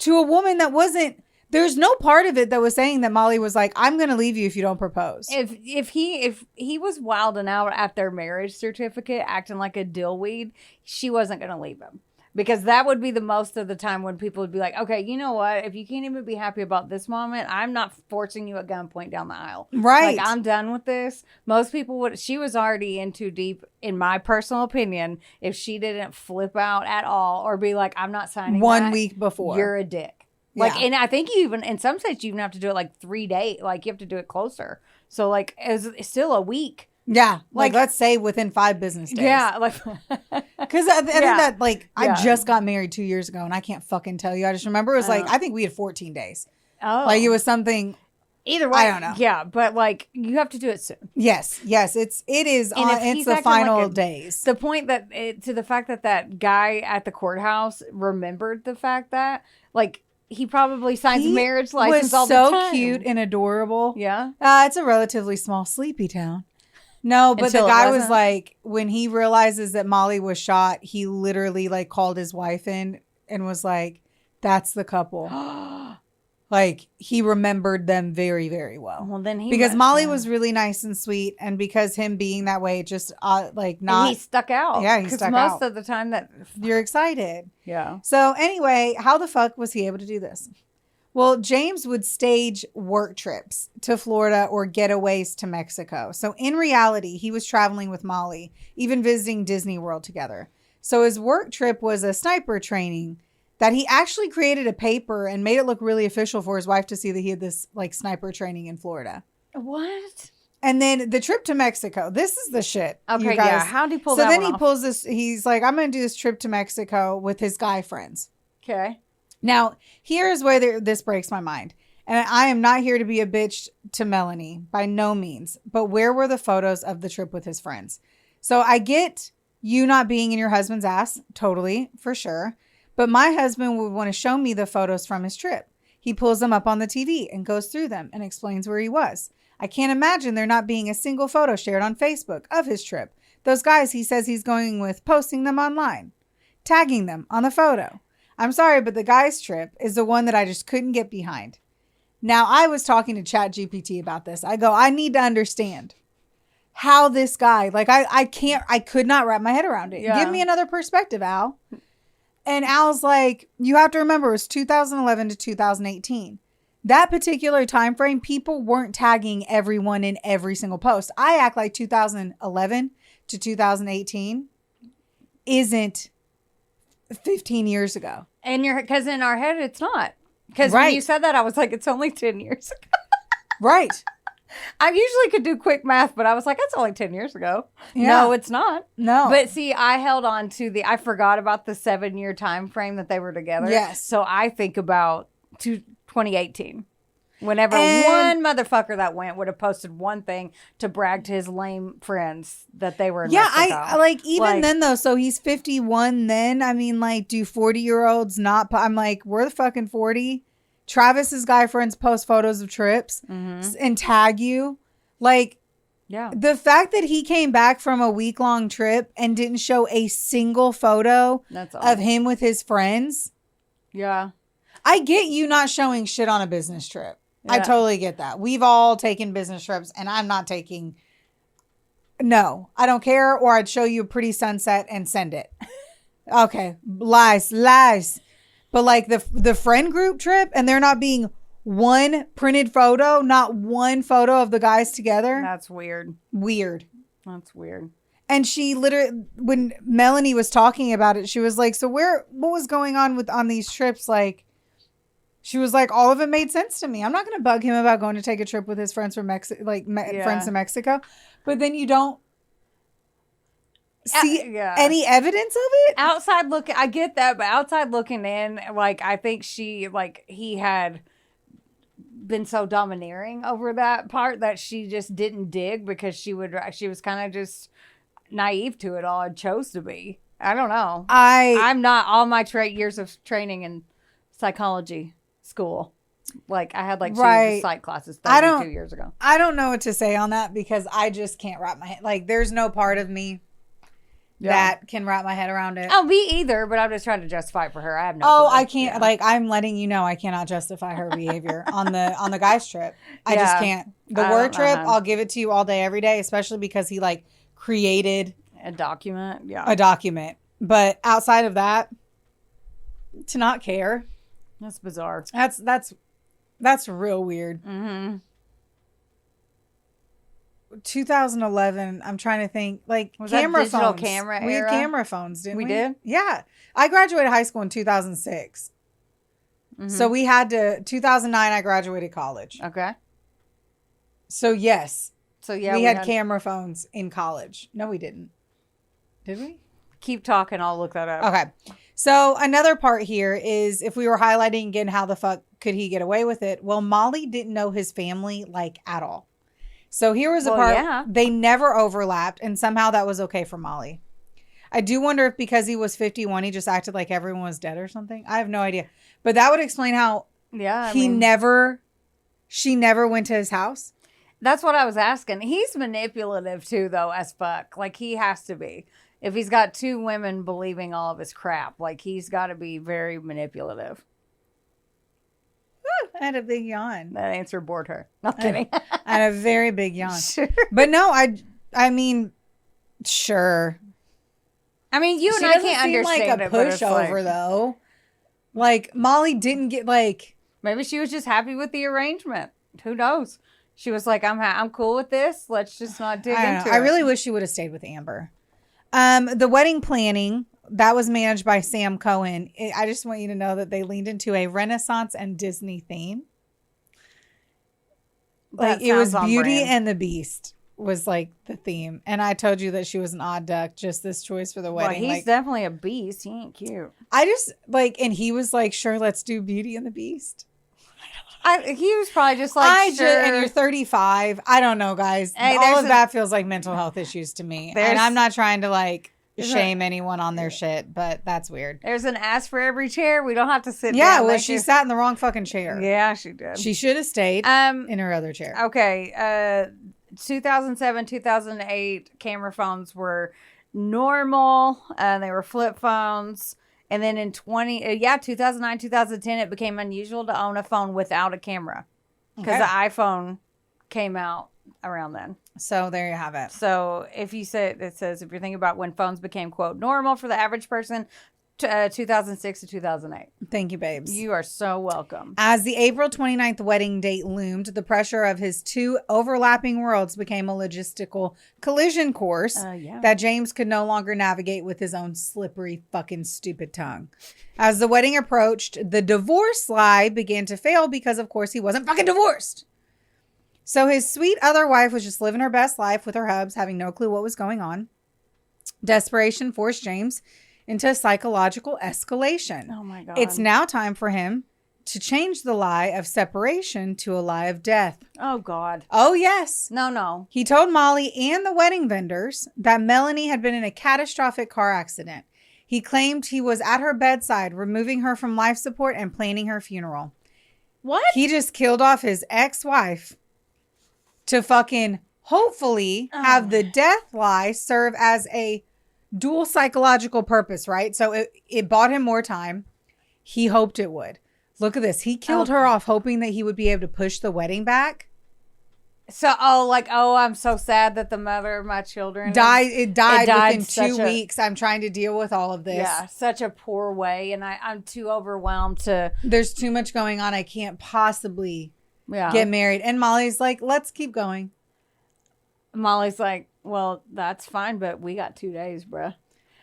to a woman that wasn't... There's no part of it that was saying that Molly was like, I'm going to leave you if you don't propose. If he was wilding out at their marriage certificate, acting like a dillweed, she wasn't going to leave him. Because that would be the most of the time when people would be like, okay, you know what? If you can't even be happy about this moment, I'm not forcing you at gunpoint down the aisle. Right. Like, I'm done with this. Most people would, she was already in too deep, in my personal opinion, if she didn't flip out at all or be like, I'm not signing 1 week before. You're a dick. Like, and I think you even, in some states, you even have to do it like 3 days. Like, you have to do it closer. So, like, it's still a week. Yeah. Like, let's say within 5 business days. Yeah. Like, because I think that, I just got married 2 years ago and I can't fucking tell you. I just remember it was I think we had 14 days. Oh. Like, it was something. Either way. I don't know. Yeah. But, like, you have to do it soon. Yes. It's the final days. The point to the fact that guy at the courthouse remembered the fact that, like, he probably signs marriage license all the time. So cute and adorable. Yeah. It's a relatively small, sleepy town. No, but the guy was like, when he realizes that Molly was shot, he literally like called his wife in and was like, that's the couple. Like, he remembered them very, very well. Well, then because Molly was really nice and sweet, and because him being that way, just not. And he stuck out. Yeah, he stuck out. Most of the time that you're excited. Yeah. So anyway, how the fuck was he able to do this? Well, James would stage work trips to Florida or getaways to Mexico. So in reality, he was traveling with Molly, even visiting Disney World together. So his work trip was a sniper training that he actually created a paper and made it look really official for his wife to see that he had this like sniper training in Florida. What? And then the trip to Mexico. This is the shit. Okay, yeah. How'd he pull that So then one he off? pulls this. He's like, I'm going to do this trip to Mexico with his guy friends. Okay. Now, here's where this breaks my mind. And I am not here to be a bitch to Melanie, by no means. But where were the photos of the trip with his friends? So I get you not being in your husband's ass, totally, for sure. But my husband would want to show me the photos from his trip. He pulls them up on the TV and goes through them and explains where he was. I can't imagine there not being a single photo shared on Facebook of his trip. Those guys he says he's going with, posting them online, tagging them on the photo. I'm sorry, but the guy's trip is the one that I just couldn't get behind. Now, I was talking to ChatGPT about this. I go, I need to understand how this guy, like, I could not wrap my head around it. Yeah. Give me another perspective, Al. And Al's like, you have to remember, it was 2011 to 2018. That particular time frame, people weren't tagging everyone in every single post. I act like 2011 to 2018 isn't 15 years ago. And because in our head, it's not. Because Right. when you said that, I was like, it's only 10 years ago. Right. I usually could do quick math, but I was like, that's only 10 years ago. Yeah. No, it's not. No. But see, I held on to I forgot about the 7-year time frame that they were together. Yes. So I think about 2018. Whenever And- one motherfucker that went would have posted one thing to brag to his lame friends that they were in Yeah, Mexico. I like even Like- then though. So he's 51 then. I mean, like, do 40-year-olds not? I'm like, we're the fucking 40. Travis's guy friends post photos of trips and tag you. Like, Yeah. the fact that he came back from a week-long trip and didn't show a single photo That's all. of him with his friends. Yeah. I get you not showing shit on a business trip. I Yeah. totally get that. We've all taken business trips and I'm not taking. No, I don't care. Or I'd show you a pretty sunset and send it. Okay. Lies. But like the friend group trip and there not being one printed photo, not one photo of the guys together. That's weird. Weird. That's weird. And she literally, when Melanie was talking about it, she was like, so what was going on these trips? Like, she was like, all of it made sense to me. I'm not going to bug him about going to take a trip with his friends from Mexico, friends in Mexico. But then you don't see any evidence of it. Outside looking, I get that, but outside looking in, like, I think he had been so domineering over that part that she just didn't dig because she was kind of just naive to it all and chose to be. I don't know. I'm not all my years of training in psychology school. Like, I had like two psych classes 32 years ago. I don't know what to say on that because I just can't wrap my head. Like, there's no part of me that can wrap my head around it. Oh, me either, but I'm just trying to justify it for her. I have no clue. I can't. Like, I'm letting you know I cannot justify her behavior on the guys trip. I just can't. The word trip, I'll give it to you all day, every day, especially because he like created a document. Yeah. A document. But outside of that, to not care. That's bizarre. That's real weird. Mm-hmm. 2011. I'm trying to think. Like, was camera that digital phones. camera We had era? camera phones, didn't we? We did? Yeah. I graduated high school in 2006. Mm-hmm. So we had 2009. I graduated college. Okay. So yes. So yeah, we had camera phones in college. No, we didn't. Did we? Keep talking. I'll look that up. Okay. So another part here is if we were highlighting again, how the fuck could he get away with it? Well, Molly didn't know his family like at all. So here was a part they never overlapped and somehow that was okay for Molly. I do wonder if because he was 51, he just acted like everyone was dead or something. I have no idea. But that would explain how she never went to his house. That's what I was asking. He's manipulative too, though, as fuck. Like, he has to be. If he's got two women believing all of his crap, like, he's got to be very manipulative. I had a big yawn. That answer bored her. Not kidding. I had a very big yawn. Sure. But no, I mean, sure. I mean, you She and I doesn't can't seem understand like a it, but it's pushover like, though. Like, Molly didn't get like. maybe she was just happy with the arrangement. Who knows? She was like, I'm cool with this. Let's just not dig into it. I really wish she would have stayed with Amber. The wedding planning, that was managed by Sam Cohen. I just want you to know that they leaned into a Renaissance and Disney theme. Like, That it was sounds on Beauty brand. and the Beast was like the theme. And I told you that she was an odd duck, just this choice for the Well, wedding. he's Like, definitely a beast. He ain't cute. I just like, and he was like, sure, let's do Beauty and the Beast. He was probably just like, sure. And you're 35. I don't know, guys. Hey, All of that feels like mental health issues to me. And I'm not trying to like. shame anyone on their shit, but that's weird. There's an ass for every chair. We don't have to sit Yeah, down. well, Thank she you. sat in the wrong fucking chair. Yeah, she did. She should have stayed in her other chair. Okay. 2007, 2008 camera phones were normal. They were flip phones. And then in 2009, 2010, it became unusual to own a phone without a camera because the iPhone came out around then. So there you have it. So if you say, it says, if you're thinking about when phones became, quote, normal for the average person, 2006 to 2008. Thank you, babes. You are so welcome. As the April 29th wedding date loomed, the pressure of his two overlapping worlds became a logistical collision course that James could no longer navigate with his own slippery fucking stupid tongue. As the wedding approached, the divorce lie began to fail because, of course, he wasn't fucking divorced. So his sweet other wife was just living her best life with her hubs, having no clue what was going on. Desperation forced James into psychological escalation. Oh my God. It's now time for him to change the lie of separation to a lie of death. Oh God. Oh, yes. No. He told Molly and the wedding vendors that Melanie had been in a catastrophic car accident. He claimed he was at her bedside, removing her from life support and planning her funeral. What? He just killed off his ex-wife to fucking hopefully have the death lie serve as a dual psychological purpose, right? So it bought him more time. He hoped it would. Look at this. He killed her off hoping that he would be able to push the wedding back. So, I'm so sad that the mother of my children died within such 2 weeks. I'm trying to deal with all of this. Yeah, such a poor way. And I'm too overwhelmed to... There's too much going on. I can't possibly get married. And Molly's like, let's keep going. Molly's like, well, that's fine, but we got 2 days, bruh.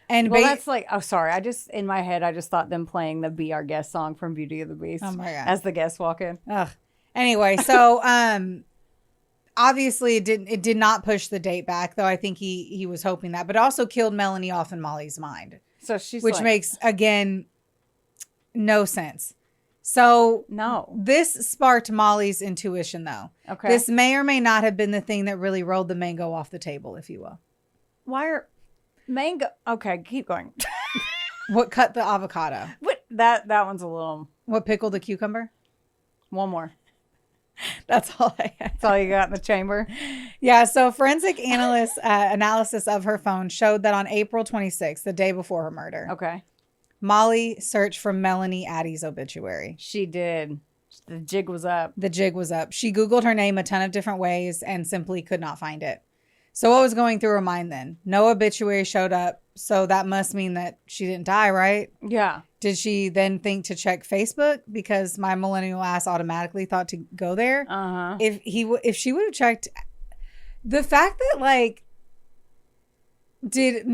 And that's like, in my head, I just thought them playing the Be Our Guest song from Beauty of the Beast. Oh my God. As the guests walk in. Ugh. Anyway, so obviously it did not push the date back, though I think he was hoping that, but it also killed Melanie off in Molly's mind. So she's which makes, again, no sense. So no, this sparked Molly's intuition, though. Okay. This may or may not have been the thing that really rolled the mango off the table, if you will. Why are mango? Okay, keep going. What cut the avocado? What that one's a little. What pickled the cucumber? One more. That's all I had. That's all you got in the chamber? Yeah, so forensic analysis of her phone showed that on April 26th, the day before her murder, Okay. Molly searched for Melanie Addie's obituary. She did. The jig was up. The jig was up. She Googled her name a ton of different ways and simply could not find it. So what was going through her mind then? No obituary showed up, so that must mean that she didn't die, right? Yeah. Did she then think to check Facebook? Because my millennial ass automatically thought to go there. Uh-huh. If she would have checked, the fact that like, did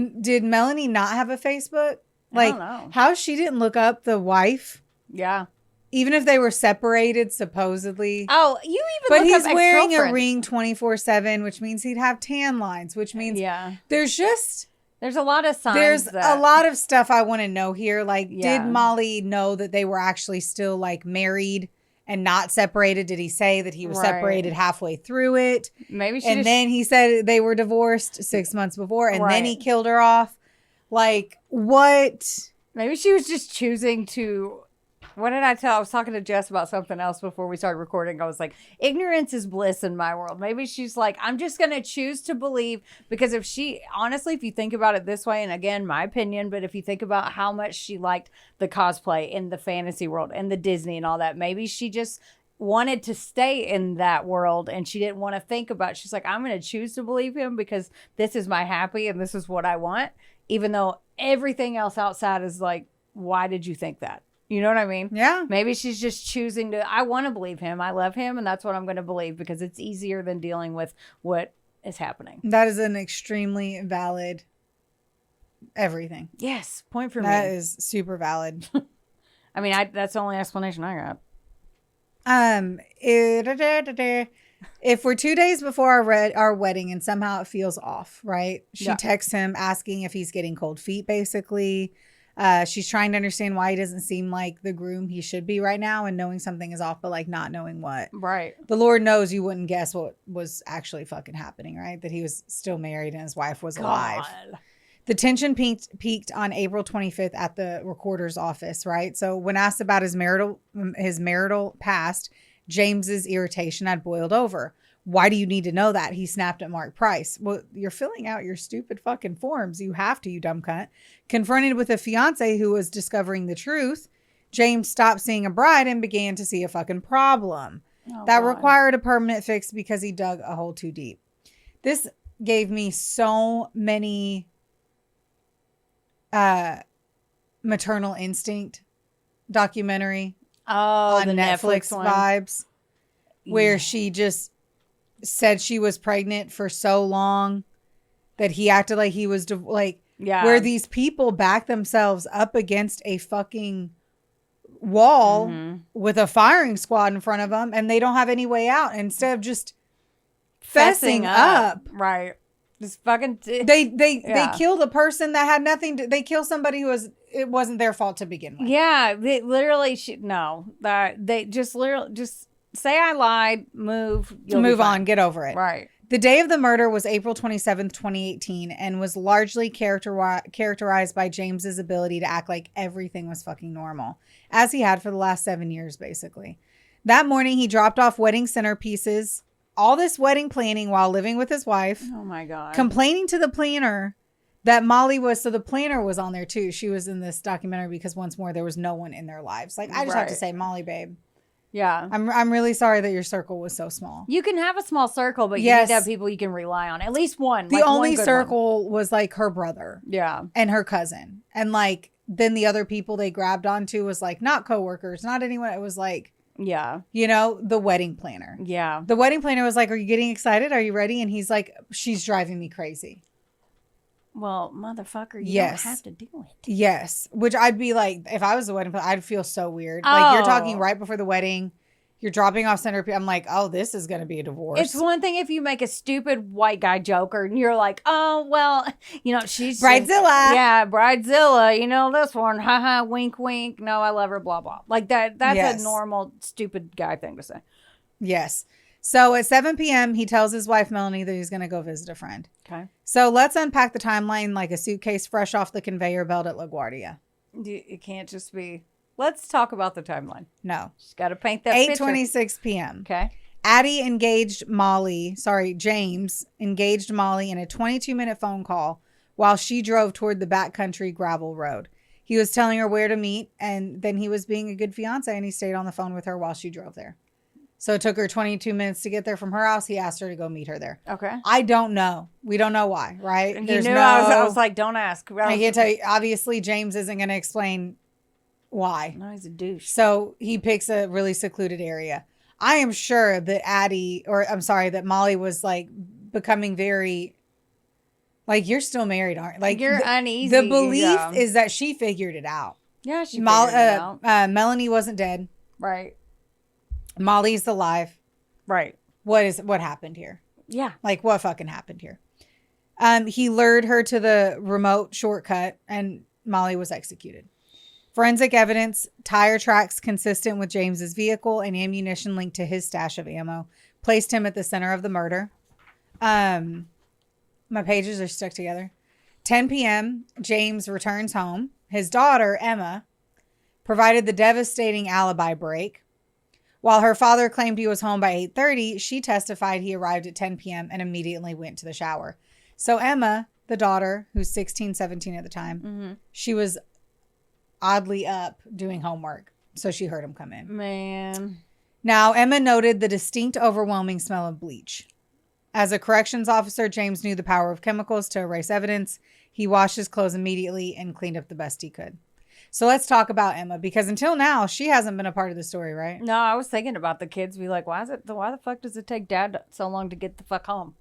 Melanie not have a Facebook? Like, I don't know. how she didn't look up the wife, Yeah. even if they were separated supposedly. Oh, you even But look he's up wearing a ex-girlfriend. ring 24/7, which means he'd have tan lines, which means there's a lot of signs. There's a lot of stuff I want to know here. Like, Yeah. did Molly know that they were actually still like married and not separated? Did he say that he was Right. separated halfway through it? Maybe she And just, then he said they were divorced 6 months before, and then he Right. killed her off. Like, what? maybe she was just choosing to. What did I tell? I was talking to Jess about something else before we started recording. I was like, ignorance is bliss in my world. Maybe she's like, I'm just going to choose to believe, because honestly, if you think about it this way, and again, my opinion, but if you think about how much she liked the cosplay in the fantasy world and the Disney and all that, maybe she just wanted to stay in that world and she didn't want to think about, she's like, I'm going to choose to believe him because this is my happy and this is what I want. Even though everything else outside is like, why did you think that? You know what I mean? Yeah. Maybe she's just choosing to, I want to believe him. I love him. And that's what I'm going to believe because it's easier than dealing with what is happening. That is an extremely valid everything. Yes. Point for me. That is super valid. I mean, that's the only explanation I got. If we're 2 days before our wedding and somehow it feels off, right? She texts him asking if he's getting cold feet, basically. She's trying to understand why he doesn't seem like the groom he should be right now and knowing something is off, but like not knowing what. Right. The Lord knows you wouldn't guess what was actually fucking happening, right? That he was still married and his wife was alive. The tension peaked on April 25th at the recorder's office, right? So when asked about his marital past, James's irritation had boiled over. Why do you need to know that? He snapped at Mark Price. Well, you're filling out your stupid fucking forms. You have to, you dumb cunt. Confronted with a fiance who was discovering the truth, James stopped seeing a bride and began to see a fucking problem. That required a permanent fix because he dug a hole too deep. This gave me so many Maternal Instinct documentary on the Netflix one. vibes, where she just said she was pregnant for so long that he acted like he was where these people back themselves up against a fucking wall with a firing squad in front of them and they don't have any way out instead of just fessing up. Right. Just fucking they killed a person that had nothing to, they killed somebody who it wasn't their fault to begin with. Yeah, they literally they just literally just say I lied, move on, get over it. Right. The day of the murder was April 27th, 2018 and was largely characterized by James's ability to act like everything was fucking normal, as he had for the last 7 years basically. That morning he dropped off wedding centerpieces, all this wedding planning while living with his wife. Oh my God. Complaining to the planner that Molly was, so the planner was on there too. She was in this documentary because once more, there was no one in their lives. Like, I just have to say, Molly, babe. Yeah. I'm really sorry that your circle was so small. You can have a small circle, but you need to have people you can rely on. At least one. The only circle was like her brother. Yeah. And her cousin. And like, then the other people they grabbed onto was like, not coworkers, not anyone. It was like, yeah. You know, the wedding planner. Yeah. The wedding planner was like, are you getting excited? Are you ready? And he's like, she's driving me crazy. Well, motherfucker, you don't have to do it. Yes. Which I'd be like, if I was the wedding planner, I'd feel so weird. Like, you're talking right before the wedding. You're dropping off centerpiece. I'm like, oh, this is going to be a divorce. It's one thing if you make a stupid white guy joke and you're like, oh, well, you know, she's Bridezilla. Yeah, Bridezilla. You know, this one. Haha, wink, wink. No, I love her, blah, blah. Like that. That's a normal stupid guy thing to say. Yes. So at 7 p.m., he tells his wife, Melanie, that he's going to go visit a friend. Okay. So let's unpack the timeline like a suitcase fresh off the conveyor belt at LaGuardia. It can't just be... Let's talk about the timeline. No. Just got to paint that picture. 8:26 p.m. Okay. James engaged Molly in a 22-minute phone call while she drove toward the backcountry gravel road. He was telling her where to meet, and then he was being a good fiance, and he stayed on the phone with her while she drove there. So it took her 22 minutes to get there from her house. He asked her to go meet her there. Okay. I don't know. We don't know why, right? I was like, don't ask. I can't tell you. Obviously, James isn't going to explain why. No, he's a douche. So he picks a really secluded area. I am sure that Molly was like becoming very, like, you're still married, aren't you? Like, you're uneasy. The belief is that she figured it out. Yeah, she figured it out. Melanie wasn't dead. Right. Molly's alive. Right. What happened here? Yeah. Like, what fucking happened here? He lured her to the remote shortcut and Molly was executed. Forensic evidence, tire tracks consistent with James's vehicle, and ammunition linked to his stash of ammo placed him at the center of the murder. My pages are stuck together. 10 p.m., James returns home. His daughter, Emma, provided the devastating alibi break. While her father claimed he was home by 8:30, she testified he arrived at 10 p.m. and immediately went to the shower. So Emma, the daughter, who's 16, 17 at the time, she was oddly up doing homework. So she heard him come in. Man. Now, Emma noted the distinct, overwhelming smell of bleach. As a corrections officer, James knew the power of chemicals to erase evidence. He washed his clothes immediately and cleaned up the best he could. So let's talk about Emma, because until now, she hasn't been a part of the story, right? No, I was thinking about the kids. Be like, why the fuck does it take Dad so long to get the fuck home?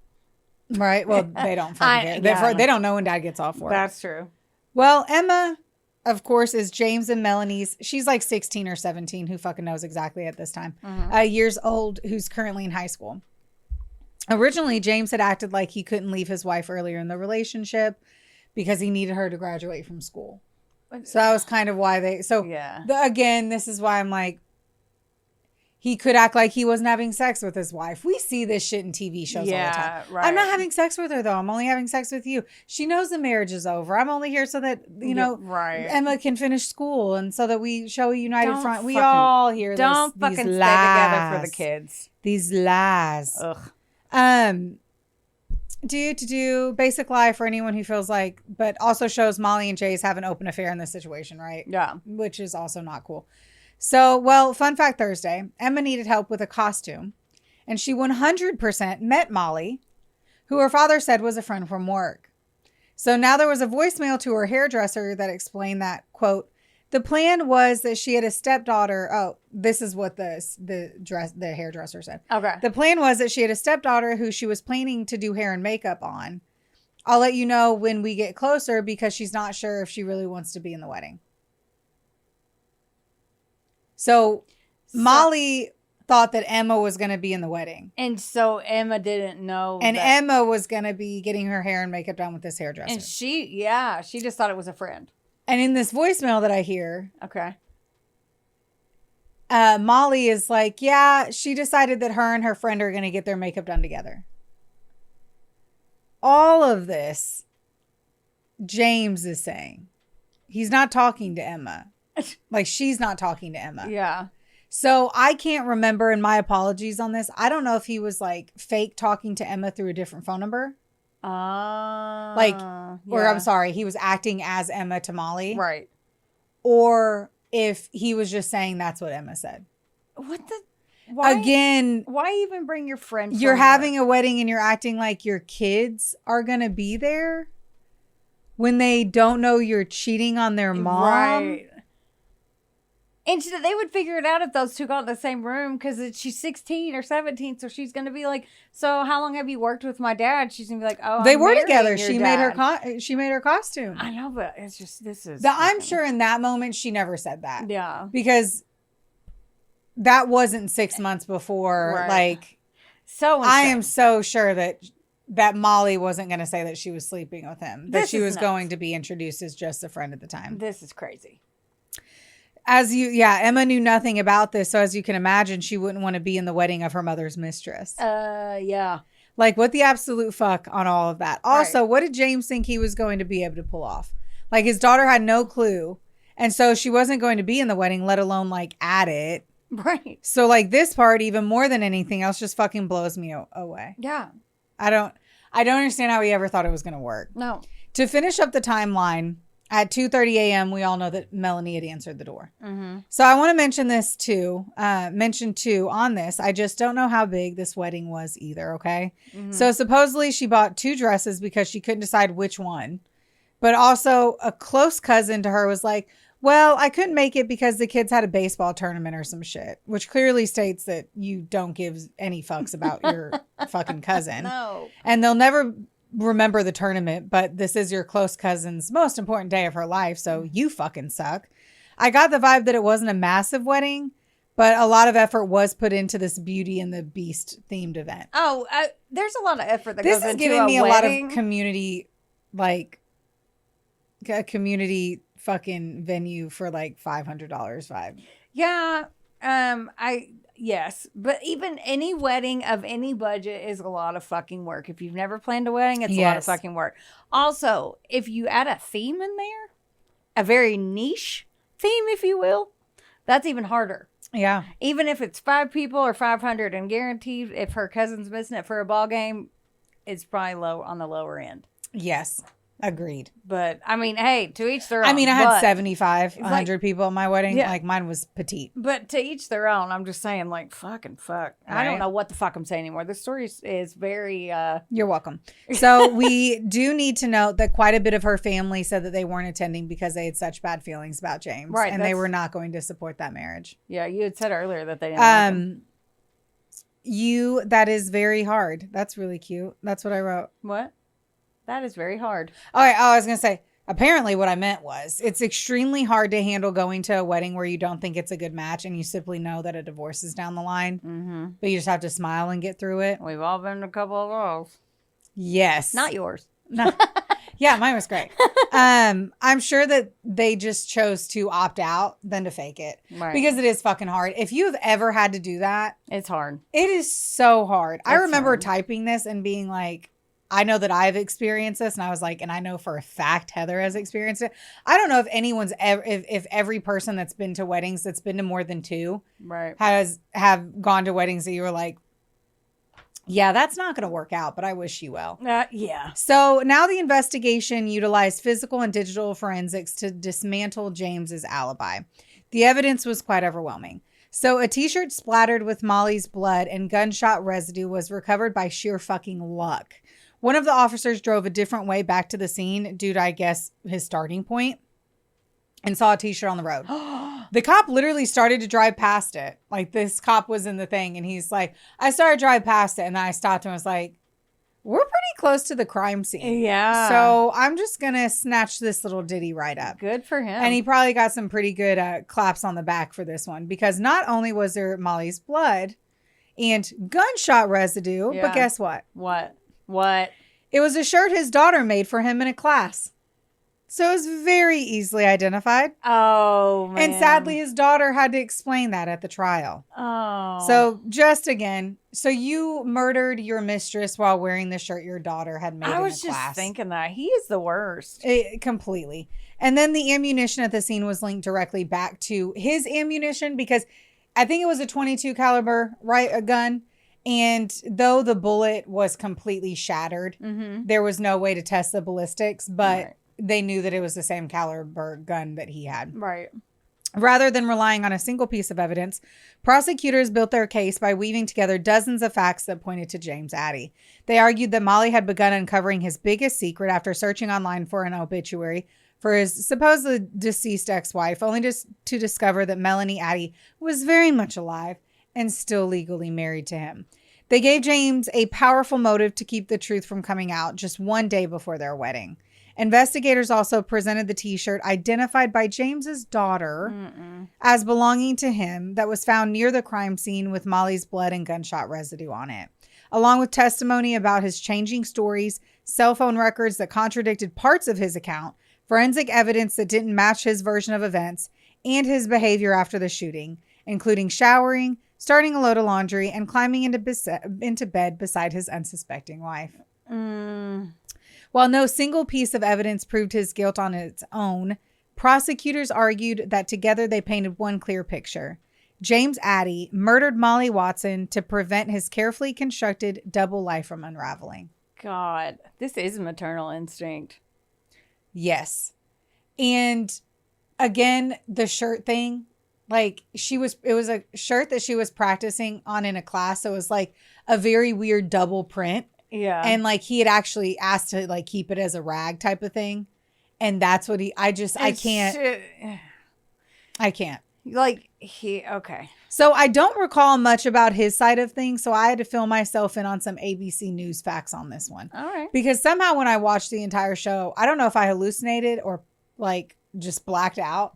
Right. Well, they don't fucking care. They don't know when Dad gets off work. That's true. Well, Emma, of course, is James and Melanie's. She's like 16 or 17. Who fucking knows exactly at this time? Years old, who's currently in high school. Originally, James had acted like he couldn't leave his wife earlier in the relationship because he needed her to graduate from school. So that was kind of why again, this is why I'm like, he could act like he wasn't having sex with his wife. We see this shit in TV shows all the time. Right. I'm not having sex with her, though. I'm only having sex with you. She knows the marriage is over. I'm only here so that, right. Emma can finish school and so that we show a united front. We fucking- all hear this. Don't these fucking stay lies. together for the kids. These lies. Ugh. Do basic lie for anyone who feels like, but also shows Molly and Jay's have an open affair in this situation, right? Yeah. Which is also not cool. So, well, fun fact Thursday, Emma needed help with a costume, and she 100% met Molly, who her father said was a friend from work. So now there was a voicemail to her hairdresser that explained that, quote, the plan was that she had a stepdaughter. Oh, this is what the hairdresser said. Okay. The plan was that she had a stepdaughter who she was planning to do hair and makeup on. I'll let you know when we get closer because she's not sure if she really wants to be in the wedding. So Molly thought that Emma was going to be in the wedding. And so Emma didn't know. And Emma was going to be getting her hair and makeup done with this hairdresser. And she just thought it was a friend. And in this voicemail that I hear, Okay. Molly is like, yeah, she decided that her and her friend are going to get their makeup done together. All of this, James is saying. He's not talking to Emma. Like, she's not talking to Emma. Yeah. So I can't remember, and my apologies on this. I don't know if he was like fake talking to Emma through a different phone number. Or I'm sorry, he was acting as Emma to Molly. Right. Or if he was just saying that's what Emma said. What the? Why, Again, why even bring your friend? You're having a wedding and you're acting like your kids are going to be there when they don't know you're cheating on their mom. Right. And they would figure it out if those two got in the same room because she's 16 or 17. So she's going to be like, so how long have you worked with my dad? She's going to be like, oh, they I'm were together. marrying She your made dad. she made her costume. I know, but it's just, this is. I'm sure in that moment she never said that. Yeah. Because that wasn't 6 months before. Right. Like, so insane. I am so sure that Molly wasn't going to say that she was sleeping with him. That she was going to be introduced as just a friend at the time. This is crazy. Emma knew nothing about this. So as you can imagine, she wouldn't want to be in the wedding of her mother's mistress. Yeah. Like, what the absolute fuck on all of that? Also, what did James think he was going to be able to pull off? Like, his daughter had no clue. And so she wasn't going to be in the wedding, let alone, like, at it. Right. So, like, this part, even more than anything else, just fucking blows me away. Yeah. I don't understand how he ever thought it was going to work. No. To finish up the timeline, at 2:30 a.m., we all know that Melanie had answered the door. Mm-hmm. So I want to mention this too. On this. I just don't know how big this wedding was either. Okay. Mm-hmm. So supposedly she bought 2 dresses because she couldn't decide which one. But also a close cousin to her was like, well, I couldn't make it because the kids had a baseball tournament or some shit, which clearly states that you don't give any fucks about your fucking cousin. No. And they'll never remember the tournament, but this is your close cousin's most important day of her life, so you fucking suck. I got the vibe that it wasn't a massive wedding, but a lot of effort was put into this Beauty and the Beast themed event. Oh, there's a lot of effort that This goes is into giving me a lot wedding. of community, like a community fucking venue for like $500 vibe. Yeah. Yes, but even any wedding of any budget is a lot of fucking work. If you've never planned a wedding, it's a lot of fucking work. Also, if you add a theme in there, a very niche theme, if you will, that's even harder. Yeah. Even if it's 5 people or 500, and guaranteed if her cousin's missing it for a ball game, it's probably low on the lower end. Yes. Agreed. But I mean, hey, to each their own. I mean, I had 75, 100 like, people at my wedding. Yeah. Like, mine was petite. But to each their own. I'm just saying, like, fucking fuck. Right? I don't know what the fuck I'm saying anymore. This story is very... You're welcome. So we do need to note that quite a bit of her family said that they weren't attending because they had such bad feelings about James. Right, and they were not going to support that marriage. Yeah, you had said earlier that they didn't like him. That is very hard. That's really cute. That's what I wrote. What? That is very hard. All right. Oh, I was going to say, apparently what I meant was it's extremely hard to handle going to a wedding where you don't think it's a good match and you simply know that a divorce is down the line, but you just have to smile and get through it. We've all been to a couple of those. Yes. Not yours. No. Yeah, mine was great. I'm sure that they just chose to opt out than to fake it. Right. Because it is fucking hard. If you've ever had to do that, It's hard. it is so hard. I It's remember hard. typing this and being like, I know that I've experienced this. And I was like, and I know for a fact Heather has experienced it. I don't know if anyone's ever, if every person that's been to weddings, that's been to more than 2, Right. have gone to weddings that you were like, yeah, that's not going to work out, but I wish you well. Yeah. So now the investigation utilized physical and digital forensics to dismantle James's alibi. The evidence was quite overwhelming. So a t-shirt splattered with Molly's blood and gunshot residue was recovered by sheer fucking luck. One of the officers drove a different way back to the scene due to, I guess, his starting point and saw a t-shirt on the road. The cop literally started to drive past it. Like, this cop was in the thing, and he's like, I started to drive past it, and then I stopped and was like, we're pretty close to the crime scene. Yeah. So I'm just going to snatch this little ditty right up. Good for him. And he probably got some pretty good claps on the back for this one, because not only was there Molly's blood and gunshot residue, Yeah. but guess what? What? It was a shirt his daughter made for him in a class. So it was very easily identified. Oh, man. And sadly, his daughter had to explain that at the trial. Oh. So just again, so you murdered your mistress while wearing the shirt your daughter had made I in was a just class. thinking that. He is the worst. Completely. And then the ammunition at the scene was linked directly back to his ammunition, because I think it was a .22 caliber, right? A gun. And though the bullet was completely shattered, there was no way to test the ballistics, but Right. they knew that it was the same caliber gun that he had. Right. Rather than relying on a single piece of evidence, prosecutors built their case by weaving together dozens of facts that pointed to James Addie. They argued that Molly had begun uncovering his biggest secret after searching online for an obituary for his supposed deceased ex-wife, only to discover that Melanie Addie was very much alive and still legally married to him. They gave James a powerful motive to keep the truth from coming out just one day before their wedding. Investigators also presented the t-shirt identified by James's daughter as belonging to him that was found near the crime scene with Molly's blood and gunshot residue on it, along with testimony about his changing stories, cell phone records that contradicted parts of his account, forensic evidence that didn't match his version of events, and his behavior after the shooting, including showering, starting a load of laundry, and climbing into bed beside his unsuspecting wife. While no single piece of evidence proved his guilt on its own, prosecutors argued that together they painted one clear picture. James Addie murdered Molly Watson to prevent his carefully constructed double life from unraveling. God, this is maternal instinct. Yes. And again, the shirt thing, like it was a shirt that she was practicing on in a class. So it was like a very weird double print. Yeah. And like he had actually asked to like keep it as a rag type of thing. And that's what I can't. Okay. So I don't recall much about his side of things. So I had to fill myself in on some ABC News facts on this one. All right. Because somehow when I watched the entire show, I don't know if I hallucinated or like just blacked out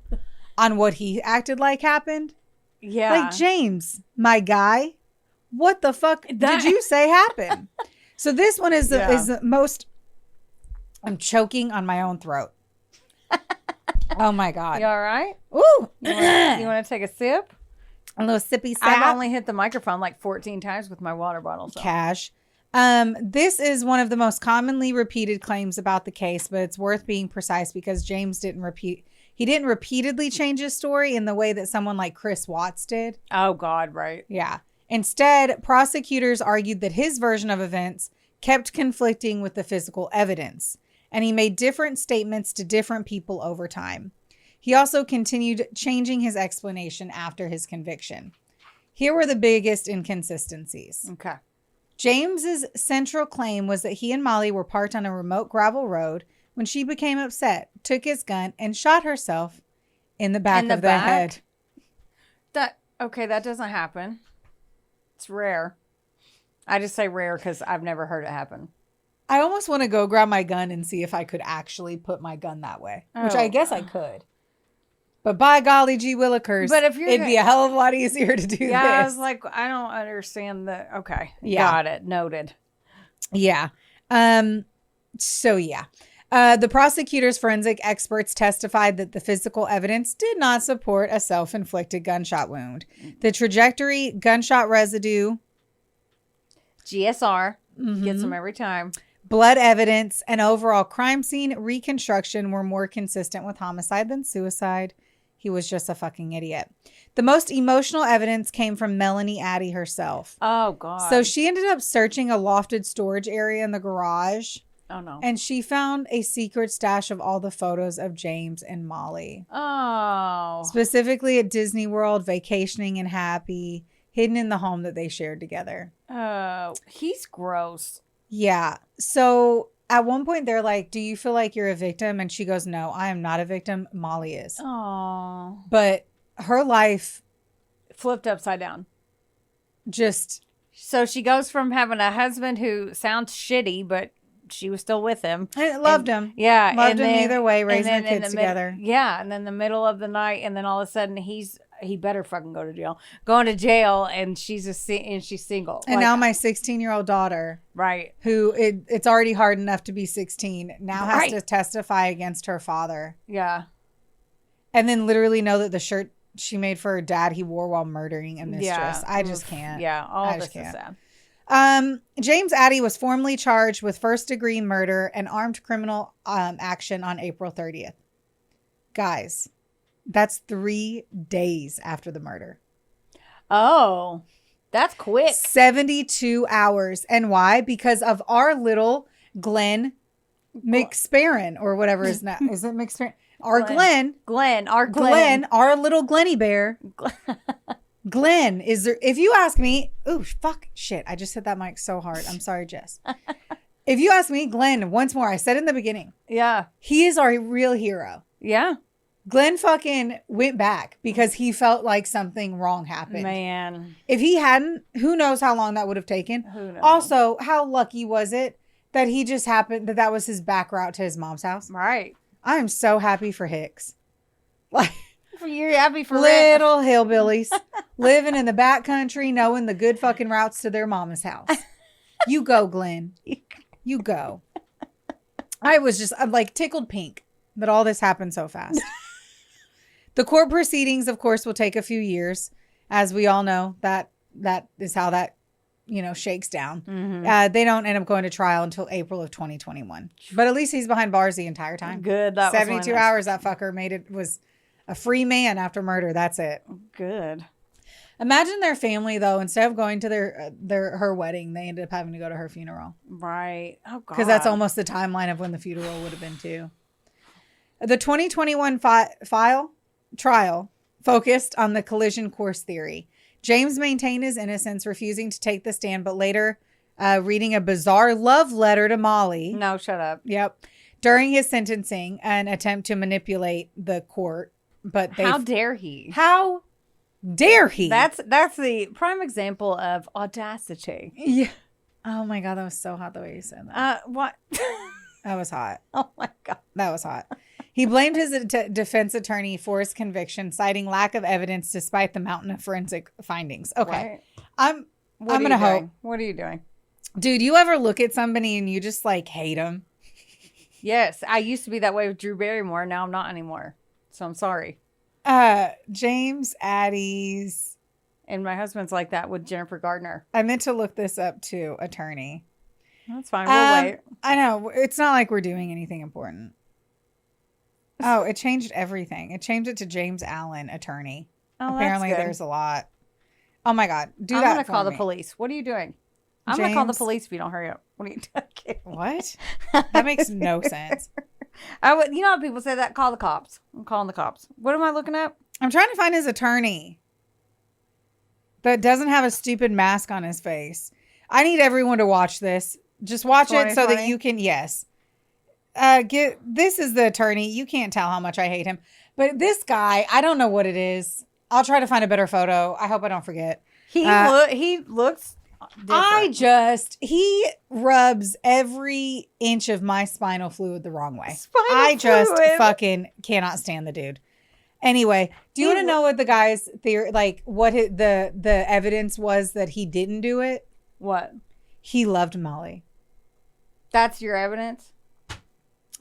on what he acted like happened. Yeah. Like, James, my guy, what the fuck did you say happened? So this one is the most, I'm choking on my own throat. Oh my God. You all right? Ooh. You want to take a sip? A little sippy sap. I've only hit the microphone like 14 times with my water bottle. So. Cash. This is one of the most commonly repeated claims about the case, but it's worth being precise because James didn't repeatedly change his story in the way that someone like Chris Watts did. Oh God, right. Yeah. Instead, prosecutors argued that his version of events kept conflicting with the physical evidence, and he made different statements to different people over time. He also continued changing his explanation after his conviction. Here were the biggest inconsistencies. Okay. James's central claim was that he and Molly were parked on a remote gravel road when she became upset, took his gun, and shot herself in the back of the head. That doesn't happen. It's rare. I just say rare because I've never heard it happen. I almost want to go grab my gun and see if I could actually put my gun that way, which I guess I could. But by golly gee willikers, it'd be a hell of a lot easier to do this. Yeah, I was like, I don't understand the... Okay. Yeah. Got it. Noted. Yeah. So yeah. The prosecutor's forensic experts testified that the physical evidence did not support a self-inflicted gunshot wound. The trajectory, gunshot residue, GSR gets them every time. blood evidence, and overall crime scene reconstruction were more consistent with homicide than suicide. He was just a fucking idiot. The most emotional evidence came from Melanie Addie herself. Oh, God. So she ended up searching a lofted storage area in the garage. Oh, no. And she found a secret stash of all the photos of James and Molly. Oh. Specifically at Disney World, vacationing and happy, hidden in the home that they shared together. Oh, he's gross. Yeah. So at one point they're like, do you feel like you're a victim? And she goes, no, I am not a victim. Molly is. Oh. But her life Flipped upside down. just... So she goes from having a husband who sounds shitty, but she was still with him. I loved him. Yeah. Loved and him then- either way, raising and their then in kids the mid- together. Yeah. And then the middle of the night, and then all of a sudden he better fucking go to jail. Going to jail, and she's she's single. And now my 16-year-old daughter, Right. who it's already hard enough to be 16, now has Right. to testify against her father. Yeah. And then literally know that the shirt she made for her dad, he wore while murdering a mistress. Yeah. I just Oof. can't. Yeah. All I this just is can't. sad. James Addie was formally charged with first-degree murder and armed criminal action on April 30th. Guys, that's 3 days after the murder. Oh, that's quick. 72 hours. And why? Because of our little Glenn McSparron, or whatever his name is. It McSparron? Our Glenn. Glenn. Our Glenn, our little Glenny bear. Glenn is there. If you ask me, ooh, fuck, shit. I just hit that mic so hard. I'm sorry, Jess. If you ask me, Glenn, once more, I said in the beginning, Yeah. he is our real hero. Yeah. Glenn fucking went back because he felt like something wrong happened. Man. If he hadn't, who knows how long that would have taken. Who knows? Also, how lucky was it that he just happened, that was his back route to his mom's house? Right. I am so happy for Hicks. Like, You're happy for little hillbillies living in the back country, knowing the good fucking routes to their mama's house. You go, Glenn. You go. I was just like tickled pink that all this happened so fast. The court proceedings, of course, will take a few years. As we all know, that is how that, shakes down. Mm-hmm. They don't end up going to trial until April of 2021. But at least he's behind bars the entire time. Good. That was 72 hours that fucker was a free man after murder. That's it. Good. Imagine their family, though, instead of going to her wedding, they ended up having to go to her funeral. Right. Oh, God. Because that's almost the timeline of when the funeral would have been, too. The 2021 trial focused on the collision course theory. James maintained his innocence, refusing to take the stand, but later reading a bizarre love letter to Molly. No, shut up. Yep. During his sentencing, an attempt to manipulate the court. But How dare he? How dare he? That's the prime example of audacity. Yeah. Oh my God, that was so hot the way you said that. What? That was hot. Oh my God. That was hot. He blamed his defense attorney for his conviction, citing lack of evidence despite the mountain of forensic findings. Okay. Right. I'm going to hope. What are you doing? Dude, you ever look at somebody and you just like hate them? Yes. I used to be that way with Drew Barrymore. Now I'm not anymore. So I'm sorry. James Addie's. And my husband's like that with Jennifer Gardner. I meant to look this up too, attorney. That's fine. We'll wait. I know. It's not like we're doing anything important. Oh, it changed everything. It changed it to James Allen, attorney. Oh, Apparently that's good. there's a lot. Oh my God. I'm that going to for call the me. police. What are you doing? I'm going to call the James- police if you don't hurry up. What are you doing? What? That makes no sense. You know how people say that? Call the cops. I'm calling the cops. What am I looking at? I'm trying to find his attorney that doesn't have a stupid mask on his face. I need everyone to watch this. Just watch it so that 2020? you can, yes. This is the attorney. You can't tell how much I hate him. But this guy, I don't know what it is. I'll try to find a better photo. I hope I don't forget. He looks different. He rubs every inch of my spinal fluid the wrong way. Spinal I just fluid. fucking cannot stand the dude. Anyway, do you want to know what the guy's theory, like what the evidence was that he didn't do it? What? He loved Molly. That's your evidence?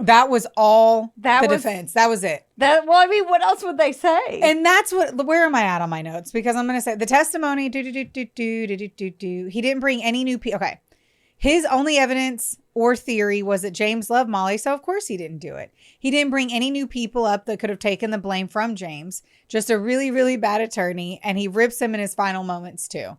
That was all That the was- defense. That was it. Well, I mean, what else would they say? And that's where am I at on my notes? Because I'm going to say the testimony, he didn't bring any new people. Okay. His only evidence or theory was that James loved Molly. So of course he didn't do it. He didn't bring any new people up that could have taken the blame from James. Just a really, really bad attorney. And he rips him in his final moments too.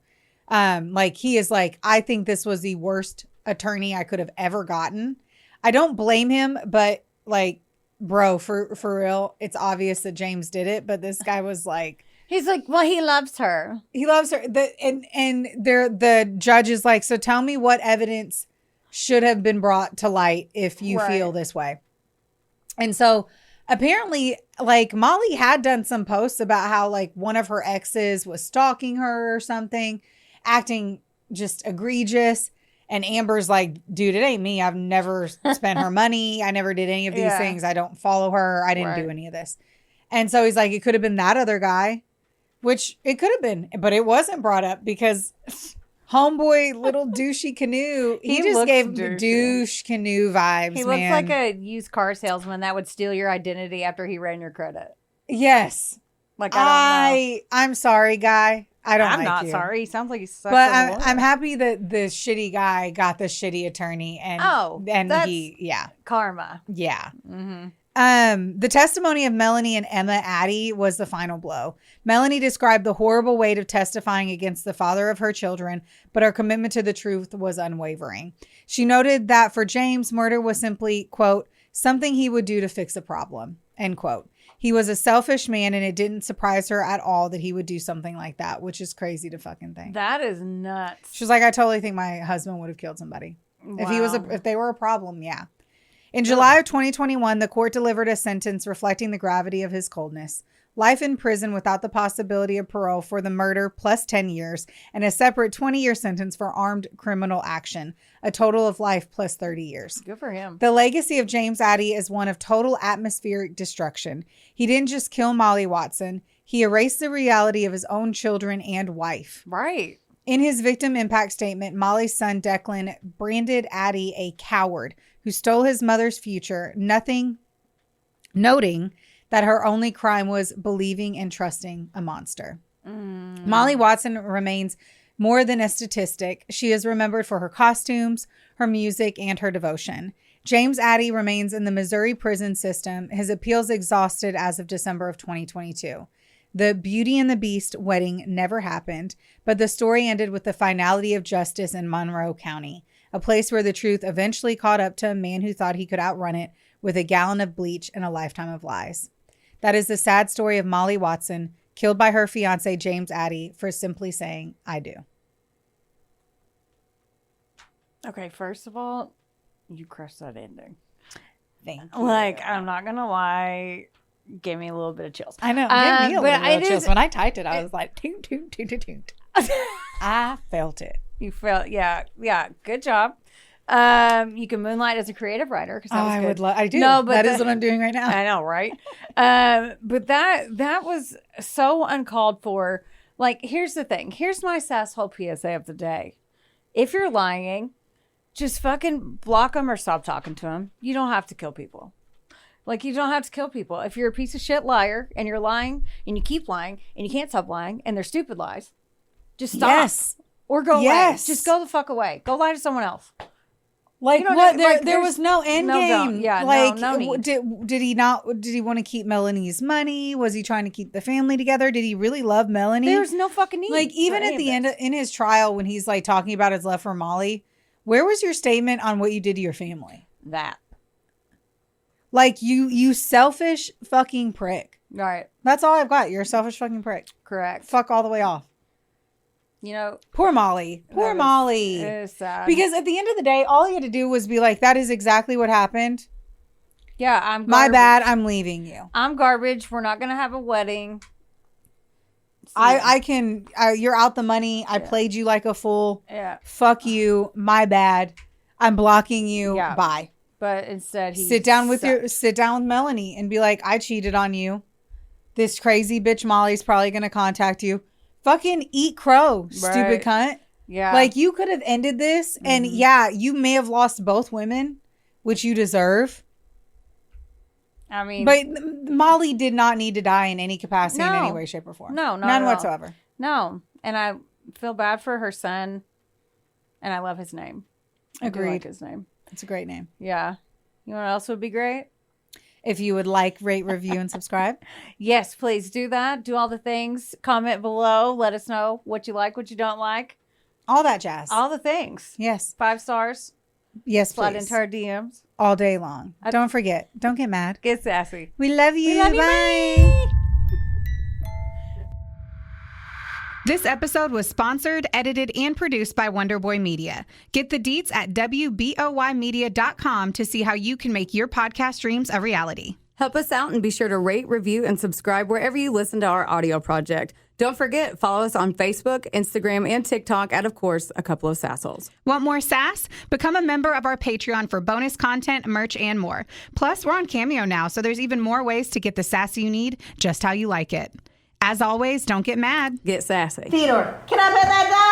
Like he is like, I think this was the worst attorney I could have ever gotten. I don't blame him, but like, bro, for real, it's obvious that James did it. But this guy was like, he's like, well, he loves her. he loves her. The judge is like, so tell me what evidence should have been brought to light if you feel this way. And so apparently, like Molly had done some posts about how like one of her exes was stalking her or something, acting just egregious. And Amber's like, dude, it ain't me. I've never spent her money. I never did any of these things. I don't follow her. I didn't do any of this. And so he's like, it could have been that other guy, which it could have been, but it wasn't brought up because homeboy, little douchey canoe, he just gave douche canoe vibes. He looks like a used car salesman that would steal your identity after he ran your credit. Yes. Like, I don't know. I'm sorry, guy. I'm not sorry. He sounds like he's such but a I'm happy that the shitty guy got the shitty attorney and karma. Yeah. Mm-hmm. The testimony of Melanie and Emma Addie was the final blow. Melanie described the horrible weight of testifying against the father of her children, but her commitment to the truth was unwavering. She noted that for James, murder was simply, quote, something he would do to fix a problem, end quote. He was a selfish man, and it didn't surprise her at all that he would do something like that, which is crazy to fucking think. That is nuts. She was like, I totally think my husband would have killed somebody. Wow. If they were a problem, yeah. In July of 2021, the court delivered a sentence reflecting the gravity of his coldness. Life in prison without the possibility of parole for the murder plus 10 years and a separate 20-year sentence for armed criminal action, a total of life plus 30 years. Good for him. The legacy of James Addie is one of total atmospheric destruction. He didn't just kill Molly Watson. He erased the reality of his own children and wife. Right. In his victim impact statement, Molly's son Declan branded Addie a coward who stole his mother's future, noting that her only crime was believing and trusting a monster. Molly Watson remains more than a statistic. She is remembered for her costumes, her music, and her devotion. James Addie remains in the Missouri prison system. His appeals exhausted as of December of 2022. The Beauty and the Beast wedding never happened, but the story ended with the finality of justice in Monroe County, a place where the truth eventually caught up to a man who thought he could outrun it with a gallon of bleach and a lifetime of lies. That is the sad story of Molly Watson, killed by her fiance, James Addie, for simply saying, I do. Okay, first of all, you crushed that ending. Thank you. Like, I'm not going to lie. Gave me a little bit of chills. I know. Give me a little bit of chills. When I typed it, I was like, toot, toot, toot, toot, toot. I felt it. You felt, yeah. Good job. You can moonlight as a creative writer. I would love. I do. No, but that is what I'm doing right now. I know, right? But that was so uncalled for. Like, here's the thing. Here's my sasshole PSA of the day. If you're lying, just fucking block them or stop talking to them. You don't have to kill people. Like, you don't have to kill people. If you're a piece of shit liar and you're lying and you keep lying and you can't stop lying and they're stupid lies, just stop. Yes. Or go away. Just go the fuck away. Go lie to someone else. Like, what? There was no end game. Yeah, like, no need. Did he want to keep Melanie's money? Was he trying to keep the family together? Did he really love Melanie? There's no fucking need. Like, even at the end in his trial, when he's like talking about his love for Molly, where was your statement on what you did to your family? That. Like, you selfish fucking prick. Right. That's all I've got. You're a selfish fucking prick. Correct. Fuck all the way off. You know, poor Molly. Poor Molly. It is sad. Because at the end of the day, all he had to do was be like, that is exactly what happened. Yeah, I'm garbage. My bad. I'm leaving you. I'm garbage. We're not going to have a wedding. You're out the money. I played you like a fool. Yeah. Fuck you. My bad. I'm blocking you. Yeah. Bye. But instead he sit down with Melanie and be like, I cheated on you. This crazy bitch Molly's probably going to contact you. Fucking eat crow, stupid cunt. Yeah. Like, you could have ended this and you may have lost both women, which you deserve. I mean, But Molly did not need to die in any capacity in No. any way, shape, or form. No, not None at all. whatsoever. no. And I feel bad for her son, and I love his name. I do like Agreed. his name. It's a great name. Yeah. You know what else would be great? If you would like, rate, review, and subscribe. Yes, please do that. Do all the things. Comment below. Let us know what you like, what you don't like. All that jazz. All the things. Yes. 5 stars. Yes, Slide please. into our DMs. All day long. Don't forget. Don't get mad. Get sassy. We love you. We love you. Bye. This episode was sponsored, edited, and produced by Wonderboy Media. Get the deets at WBOYmedia.com to see how you can make your podcast dreams a reality. Help us out and be sure to rate, review, and subscribe wherever you listen to our audio project. Don't forget, follow us on Facebook, Instagram, and TikTok at, of course, A Couple of Sassholes. Want more sass? Become a member of our Patreon for bonus content, merch, and more. Plus, we're on Cameo now, so there's even more ways to get the sass you need just how you like it. As always, don't get mad. Get sassy. Theodore, can I pet that dog?